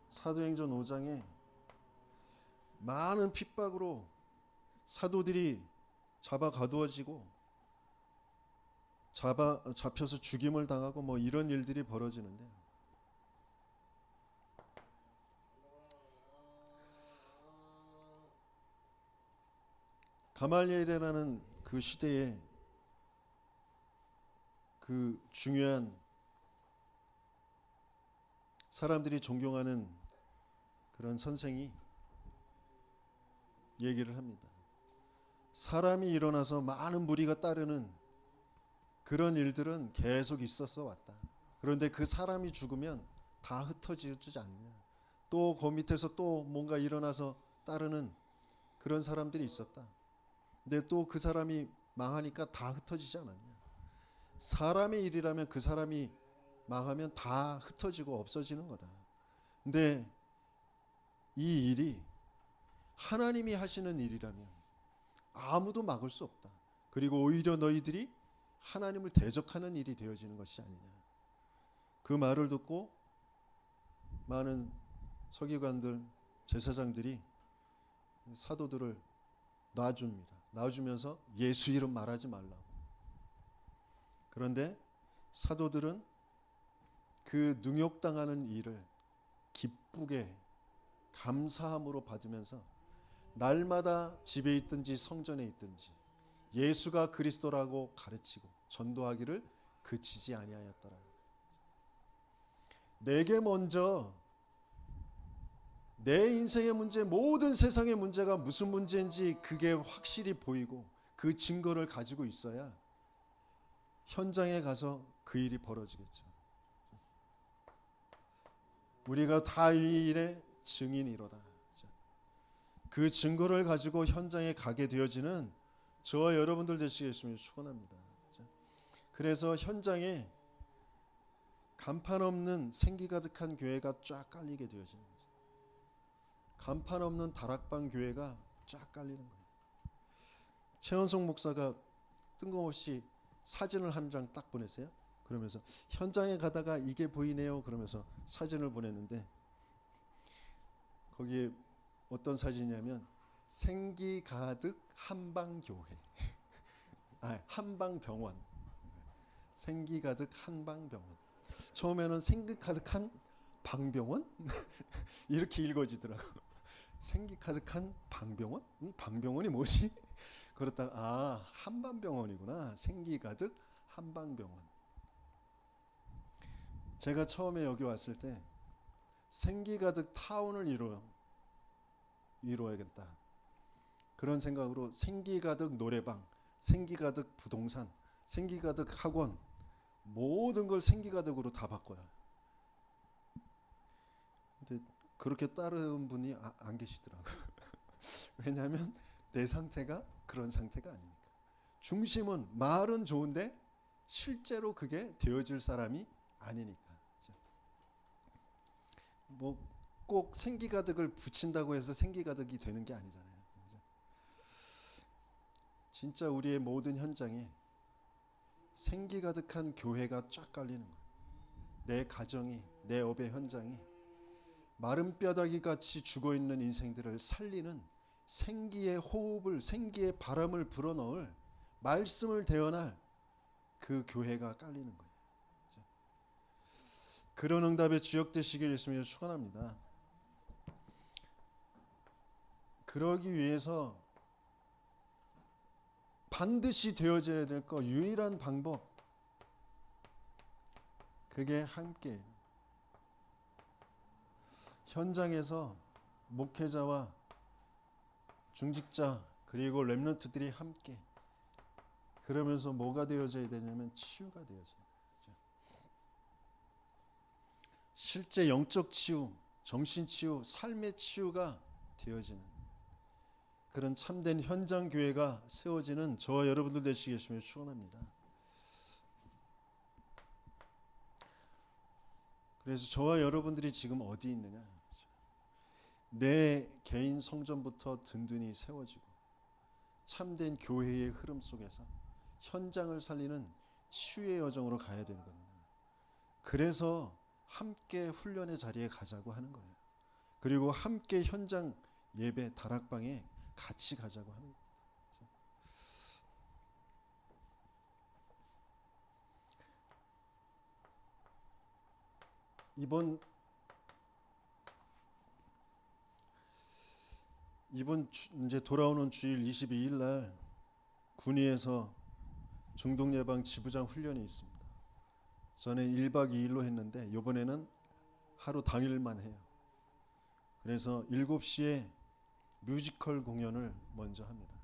사도행전 5장에 많은 핍박으로 사도들이 잡아 가두어지고 잡혀서 죽임을 당하고 뭐 이런 일들이 벌어지는데, 가말리엘이라는 그 시대에 그 중요한 사람들이 존경하는 그런 선생이 얘기를 합니다. 사람이 일어나서 많은 무리가 따르는 그런 일들은 계속 있었어 왔다. 그런데 그 사람이 죽으면 다 흩어지지 않냐. 또 그 밑에서 또 뭔가 일어나서 따르는 그런 사람들이 있었다. 근데 또 그 사람이 망하니까 다 흩어지지 않았냐. 사람의 일이라면 그 사람이 망하면 다 흩어지고 없어지는 거다. 근데 이 일이 하나님이 하시는 일이라면 아무도 막을 수 없다. 그리고 오히려 너희들이 하나님을 대적하는 일이 되어지는 것이 아니냐. 그 말을 듣고 많은 서기관들, 제사장들이 사도들을 놔줍니다. 놔주면서 예수 이름 말하지 말라고. 그런데 사도들은 그 능욕당하는 일을 기쁘게 감사함으로 받으면서 날마다 집에 있든지 성전에 있든지 예수가 그리스도라고 가르치고 전도하기를 그치지 아니하였더라. 내게 먼저 내 인생의 문제, 모든 세상의 문제가 무슨 문제인지 그게 확실히 보이고 그 증거를 가지고 있어야 현장에 가서 그 일이 벌어지겠죠. 우리가 다 이 일의 증인이로다. 그 증거를 가지고 현장에 가게 되어지는 저와 여러분들 되시겠음을 축원합니다. 그래서 현장에 간판 없는 생기 가득한 교회가 쫙 깔리게 되어지는 거죠. 간판 없는 다락방 교회가 쫙 깔리는 거예요. 최원성 목사가 뜬금없이 사진을 한 장 딱 보냈어요. 그러면서 현장에 가다가 이게 보이네요. 그러면서 사진을 보냈는데 거기에 어떤 사진이냐면 생기 가득 한방교회, 한방병원, 생기 가득 한방병원. 처음에는 생기 가득한 방병원 이렇게 읽어지더라고. 생기 가득한 방병원? 이 방병원이 뭐지? 그렇다가 한방병원이구나. 생기 가득 한방병원. 제가 처음에 여기 왔을 때 생기 가득 타운을 이루어야겠다. 그런 생각으로 생기 가득 노래방, 생기 가득 부동산, 생기 가득 학원, 모든 걸 생기 가득으로 다 바꿔요. 근데 그렇게 따르는 분이 안 계시더라고요. 왜냐하면 내 상태가 그런 상태가 아니니까. 중심은 말은 좋은데 실제로 그게 되어질 사람이 아니니까. 뭐 꼭 생기 가득을 붙인다고 해서 생기 가득이 되는 게 아니잖아요. 진짜 우리의 모든 현장에 생기 가득한 교회가 쫙 깔리는 거예요. 내 가정이, 내 업의 현장이 마른 뼈다귀 같이 죽어있는 인생들을 살리는 생기의 호흡을, 생기의 바람을 불어넣을 말씀을 대언할 그 교회가 깔리는 거예요. 그런 응답의 주역 되시길 예수님을 축원합니다. 그러기 위해서 반드시 되어져야 될 거 유일한 방법, 그게 함께 현장에서 목회자와 중직자 그리고 렘넌트들이 함께, 그러면서 뭐가 되어져야 되냐면 치유가 되어져야 돼요. 실제 영적 치유, 정신 치유, 삶의 치유가 되어지는 그런 참된 현장 교회가 세워지는 저와 여러분들 되시겠음을 축원합니다. 그래서 저와 여러분들이 지금 어디 있느냐? 내 개인 성전부터 든든히 세워지고 참된 교회의 흐름 속에서 현장을 살리는 치유의 여정으로 가야 되는 겁니다. 그래서 함께 훈련의 자리에 가자고 하는 거예요. 그리고 함께 현장 예배 다락방에 같이 가자고 하는 거예요. 이번 이제 돌아오는 주일 22일 날 군위에서 중독 예방 지부장 훈련이 있습니다. 전에 1박 2일로 했는데 이번에는 하루 당일만 해요. 그래서 7시에 뮤지컬 공연을 먼저 합니다.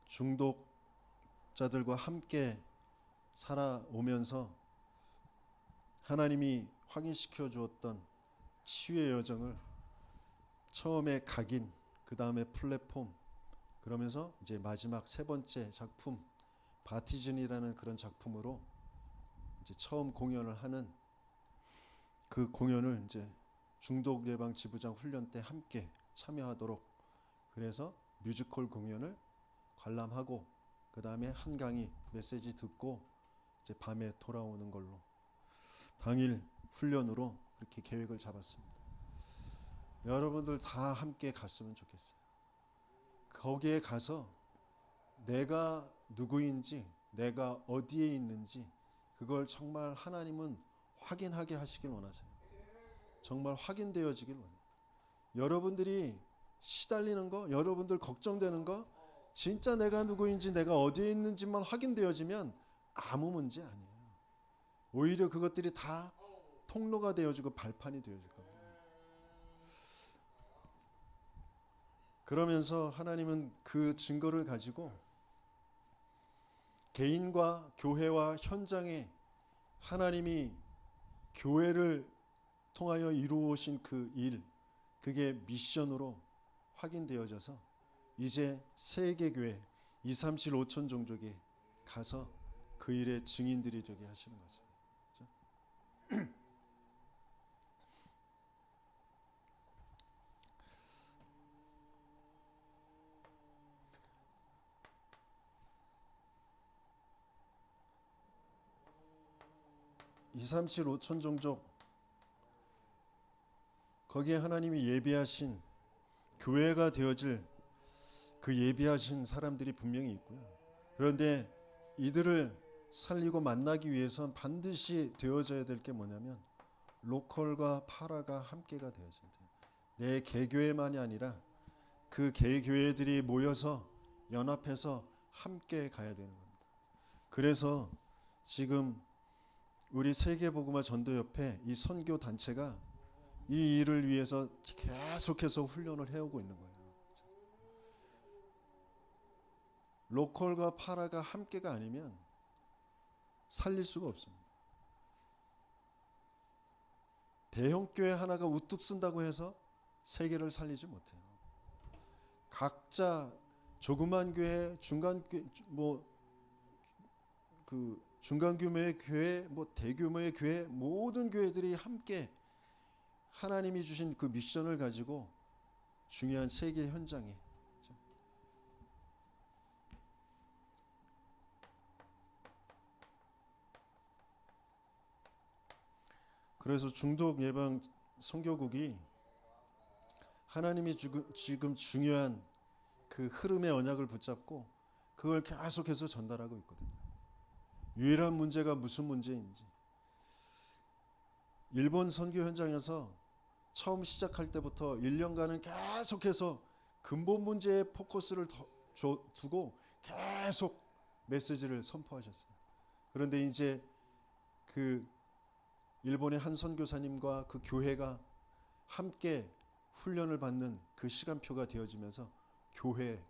중독자들과 함께 살아오면서 하나님이 확인시켜 주었던 치유의 여정을 처음에 각인, 그 다음에 플랫폼, 그러면서 이제 마지막 세 번째 작품 바티즌이라는 그런 작품으로 이제 처음 공연을 하는 그 공연을 이제 중독 예방 지부장 훈련 때 함께 참여하도록, 그래서 뮤지컬 공연을 관람하고 그 다음에 한 강의 메시지 듣고 이제 밤에 돌아오는 걸로 당일 훈련으로 그렇게 계획을 잡았습니다. 여러분들 다 함께 갔으면 좋겠어요. 거기에 가서 내가 누구인지, 내가 어디에 있는지 그걸 정말 하나님은 확인하게 하시길 원하세요. 정말 확인되어지길 원해요. 여러분들이 시달리는 거, 여러분들 걱정되는 거, 진짜 내가 누구인지, 내가 어디에 있는지만 확인되어지면 아무 문제 아니에요. 오히려 그것들이 다 통로가 되어지고 발판이 되어질 겁니다. 그러면서 하나님은 그 증거를 가지고 개인과 교회와 현장에 하나님이 교회를 통하여 이루어오신 그 일, 그게 미션으로 확인되어져서 이제 세계교회 237 5천 종족에 가서 그 일의 증인들이 되게 하시는 거죠. 237 5천 종족, 거기에 하나님이 예비하신 교회가 되어질 그 예비하신 사람들이 분명히 있고요. 그런데 이들을 살리고 만나기 위해선 반드시 되어져야 될 게 뭐냐면 로컬과 파라가 함께가 되어져야 돼요. 내 개교회만이 아니라 그 개교회들이 모여서 연합해서 함께 가야 되는 겁니다. 그래서 지금 우리 세계복음화 전도협회 이 선교 단체가 이 일을 위해서 계속해서 훈련을 해오고 있는 거예요. 로컬과 파라가 함께가 아니면 살릴 수가 없습니다. 대형 교회 하나가 우뚝 쓴다고 해서 세계를 살리지 못해요. 각자 조그만 교회, 중간 교회, 중간 규모의 교회, 대규모의 교회, 모든 교회들이 함께 하나님이 주신 그 미션을 가지고 중요한 세계 현장에, 그래서 중독 예방 선교국이 하나님이 지금 중요한 그 흐름의 언약을 붙잡고 그걸 계속해서 전달하고 있거든요. 유일한 문제가 무슨 문제인지, 일본 선교 현장에서 처음 시작할 때부터 1년간은 계속해서 근본 문제에 포커스를 두고 계속 메시지를 선포하셨어요. 그런데 이제 그 일본의 한 선교사님과 그 교회가 함께 훈련을 받는 그 시간표가 되어지면서 교회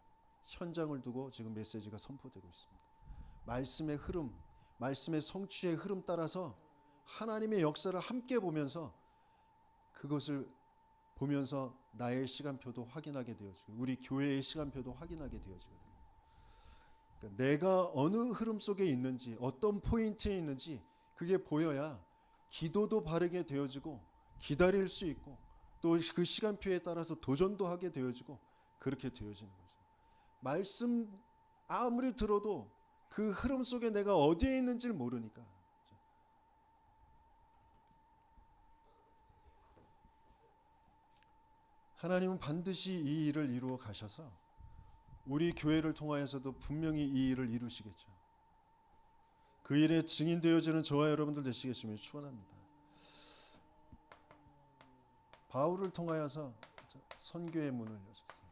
현장을 두고 지금 메시지가 선포되고 있습니다. 말씀의 흐름, 말씀의 성취의 흐름 따라서 하나님의 역사를 함께 보면서 그것을 보면서 나의 시간표도 확인하게 되어지고 우리 교회의 시간표도 확인하게 되어지거든요. 그러니까 내가 어느 흐름 속에 있는지, 어떤 포인트에 있는지 그게 보여야 기도도 바르게 되어지고 기다릴 수 있고 또 그 시간표에 따라서 도전도 하게 되어지고 그렇게 되어지는 거죠. 말씀 아무리 들어도 그 흐름 속에 내가 어디에 있는지를 모르니까. 하나님은 반드시 이 일을 이루어 가셔서 우리 교회를 통하여서도 분명히 이 일을 이루시겠죠. 그 일에 증인되어지는 저와 여러분들 되시겠음을 축원합니다. 바울을 통하여서 선교의 문을 여셨어요.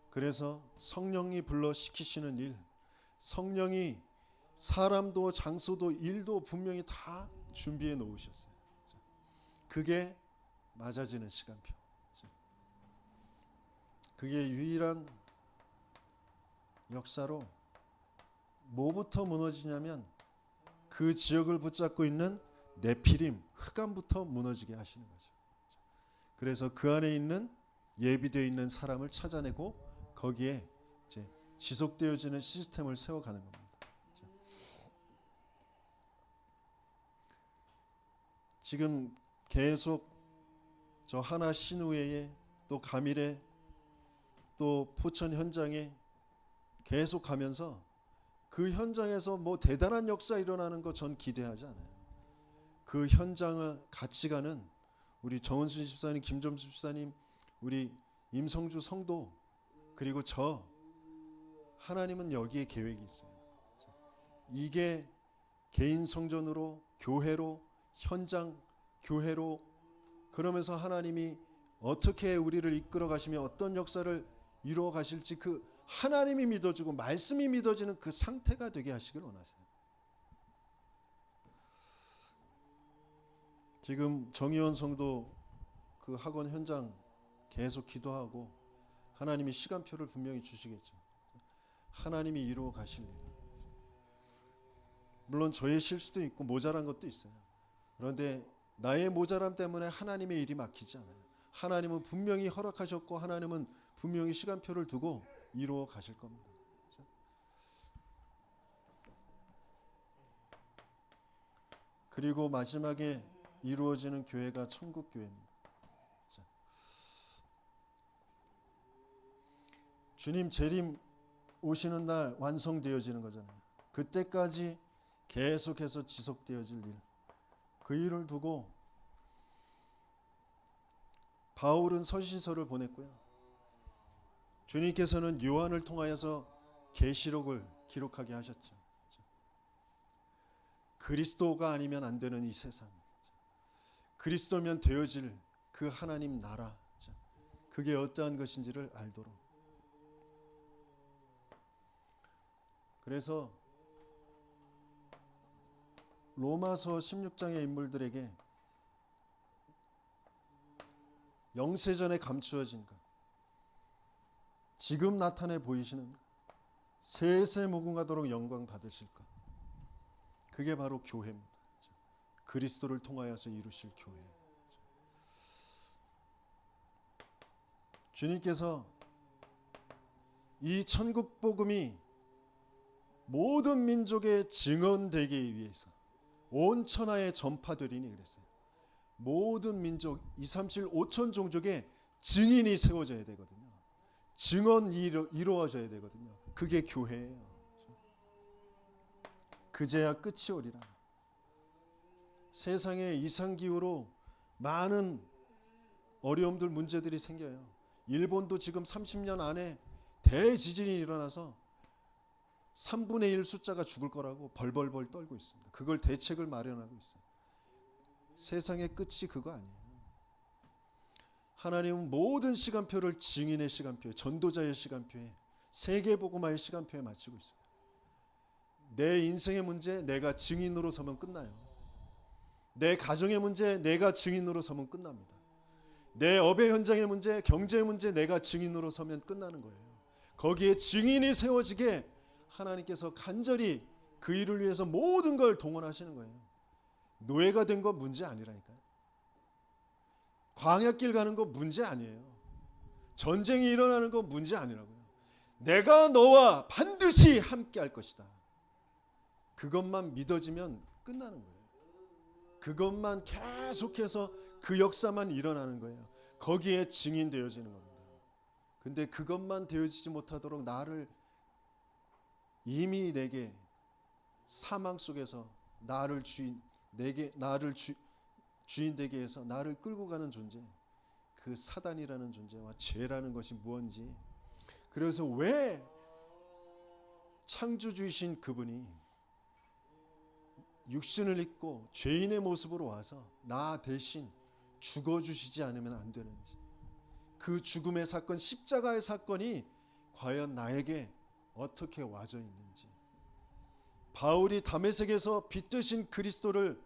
그래서 성령이 불러 시키시는 일, 성령이 사람도 장소도 일도 분명히 다 준비해 놓으셨어요. 그게 맞아지는 시간표. 그게 유일한 역사로 뭐부터 무너지냐면 그 지역을 붙잡고 있는 네피림, 흑암부터 무너지게 하시는 거죠. 그래서 그 안에 있는 예비되어 있는 사람을 찾아내고 거기에 이제 지속되어지는 시스템을 세워가는 겁니다. 지금 계속 저 하나 신우회에 또 가밀에 또 포천 현장에 계속 가면서 그 현장에서 뭐 대단한 역사 일어나는 거 전 기대하지 않아요. 그 현장을 같이 가는 우리 정은순 집사님, 김점수 집사님, 우리 임성주 성도 그리고 저 하나님은 여기에 계획이 있어요. 이게 개인 성전으로 교회로 현장 교회로 그러면서 하나님이 어떻게 우리를 이끌어 가시며 어떤 역사를 이루어 가실지 그 하나님이 믿어지고 말씀이 믿어지는 그 상태가 되게 하시길 원하세요. 지금 정의원 성도 그 학원 현장 계속 기도하고 하나님이 시간표를 분명히 주시겠죠. 하나님이 이루어 가실 일. 물론 저의 실수도 있고 모자란 것도 있어요. 그런데 나의 모자람 때문에 하나님의 일이 막히지 않아요. 하나님은 분명히 허락하셨고 하나님은 분명히 시간표를 두고 이루어 가실 겁니다. 그리고 마지막에 이루어지는 교회가 천국 교회입니다. 주님 재림 오시는 날 완성되어지는 거잖아요. 그때까지 계속해서 지속되어질 일. 그 일을 두고 바울은 서신서를 보냈고요. 주님께서는 요한을 통하여서 계시록을 기록하게 하셨죠. 그리스도가 아니면 안 되는 이 세상. 그리스도면 되어질 그 하나님 나라. 그게 어떠한 것인지를 알도록. 그래서 로마서 16장의 인물들에게 영세전에 감추어진 것, 지금 나타내 보이시는 세세무궁하도록 영광 받으실 것, 그게 바로 교회입니다. 그리스도를 통하여서 이루실 교회. 주님께서 이 천국 복음이 모든 민족의 증언되기 위해서 온 천하에 전파되리니 그랬어요. 모든 민족 2, 3, 7, 5천 종족의 증인이 세워져야 되거든요. 증언이 이루어져야 되거든요. 그게 교회예요. 그제야 끝이 오리라. 세상에 이상기후로 많은 어려움들 문제들이 생겨요. 일본도 지금 30년 안에 대지진이 일어나서 3분의 1 숫자가 죽을 거라고 벌벌벌 떨고 있습니다. 그걸 대책을 마련하고 있어요. 세상의 끝이 그거 아니에요. 하나님은 모든 시간표를 증인의 시간표에, 전도자의 시간표에, 세계복음화의 시간표에 맞추고 있어요. 내 인생의 문제 내가 증인으로 서면 끝나요. 내 가정의 문제 내가 증인으로 서면 끝납니다. 내 업의 현장의 문제, 경제의 문제 내가 증인으로 서면 끝나는 거예요. 거기에 증인이 세워지게 하나님께서 간절히 그 일을 위해서 모든 걸 동원하시는 거예요. 노예가 된 건 문제 아니라니까요. 광야길 가는 거 문제 아니에요. 전쟁이 일어나는 건 문제 아니라고요. 내가 너와 반드시 함께 할 것이다. 그것만 믿어지면 끝나는 거예요. 그것만 계속해서 그 역사만 일어나는 거예요. 거기에 증인되어지는 겁니다. 근데 그것만 되어지지 못하도록 나를 이미 내게 사망 속에서 나를 주인 되게 해서 나를 끌고 가는 존재, 그 사단이라는 존재와 죄라는 것이 무엇인지. 그래서 왜 창조주이신 그분이 육신을 입고 죄인의 모습으로 와서 나 대신 죽어주시지 않으면 안 되는지, 그 죽음의 사건, 십자가의 사건이 과연 나에게 어떻게 와져 있는지, 바울이 다메섹에서 빛되신 그리스도를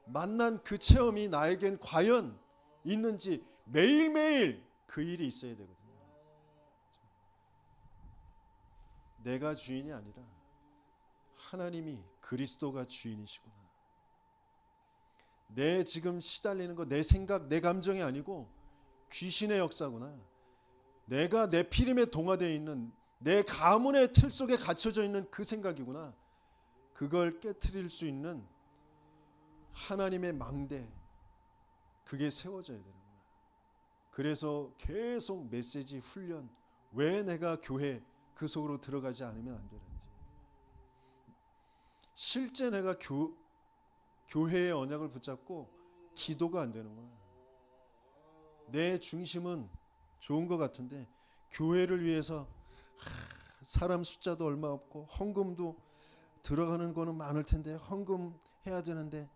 만난 그 체험이 나에겐 과연 있는지 매일매일 그 일이 있어야 되거든요. 내가 주인이 아니라 하나님이, 그리스도가 주인이시구나. 내 지금 시달리는 거 내 생각, 내 감정이 아니고 귀신의 역사구나. 내가 내 피림에 동화되어 있는, 내 가문의 틀 속에 갇혀져 있는 그 생각이구나. 그걸 깨트릴 수 있는 하나님의 망대, 그게 세워져야 되는 거야. 그래서 계속 메시지, 훈련, 왜 내가 교회 그 속으로 들어가지 않으면 안 되는지, 실제 내가 교회의 언약을 붙잡고 기도가 안 되는구나. 내 중심은 좋은 것 같은데 교회를 위해서 사람 숫자도 얼마 없고 헌금도 들어가는 거는 많을 텐데 헌금 해야 되는데,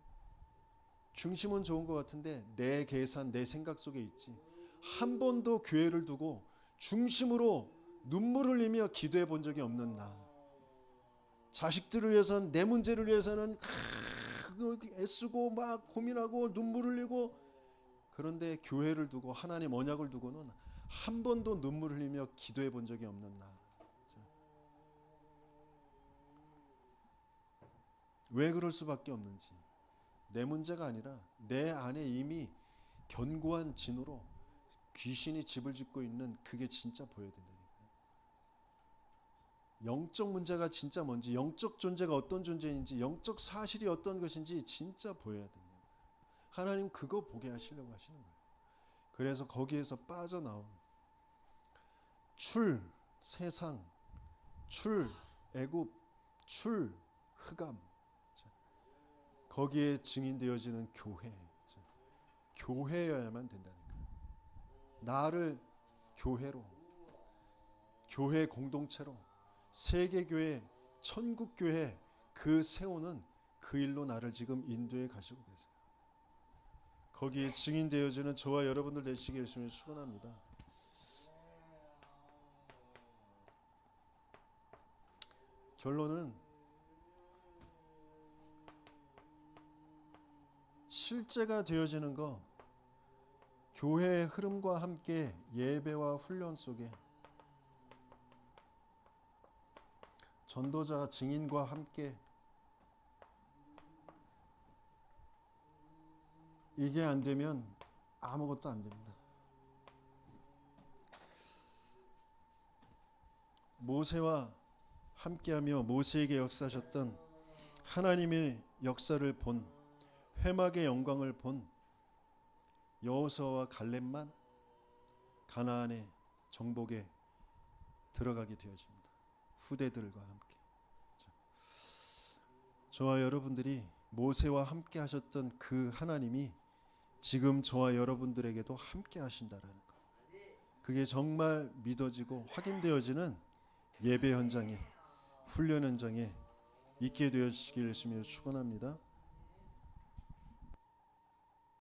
중심은 좋은 것 같은데 내 계산, 내 생각 속에 있지. 한 번도 교회를 두고 중심으로 눈물 흘리며 기도해 본 적이 없는 나. 자식들을 위해서는, 내 문제를 위해서는 애쓰고 막 고민하고 눈물 흘리고, 그런데 교회를 두고 하나님 언약을 두고는 한 번도 눈물 흘리며 기도해 본 적이 없는 나. 왜 그럴 수밖에 없는지, 내 문제가 아니라 내 안에 이미 견고한 진으로 귀신이 집을 짓고 있는, 그게 진짜 보여야 된다니까요. 영적 문제가 진짜 뭔지, 영적 존재가 어떤 존재인지, 영적 사실이 어떤 것인지 진짜 보여야 된다. 하나님 그거 보게 하시려고 하시는 거예요. 그래서 거기에서 빠져나온 출 세상, 출 애굽, 출 흑암, 거기에 증인되어지는 교회, 교회여야만 된다니까요. 나를 교회로, 교회 공동체로, 세계교회, 천국교회 그 세우는 그 일로 나를 지금 인도해 가시고 계세요. 거기에 증인되어지는 저와 여러분들 되시길 열심히 축원합니다. 결론은 실제가 되어지는 거, 교회의 흐름과 함께 예배와 훈련 속에 전도자 증인과 함께, 이게 안 되면 아무것도 안 됩니다. 모세와 함께하며 모세에게 역사하셨던 하나님의 역사를 본, 회막의 영광을 본 여호수아와 갈렙만 가나안의 정복에 들어가게 되어집니다. 후대들과 함께. 저와 여러분들이 모세와 함께 하셨던 그 하나님이 지금 저와 여러분들에게도 함께 하신다라는 것, 그게 정말 믿어지고 확인되어지는 예배 현장에, 훈련 현장에 있게 되어지길 열심히 축원합니다.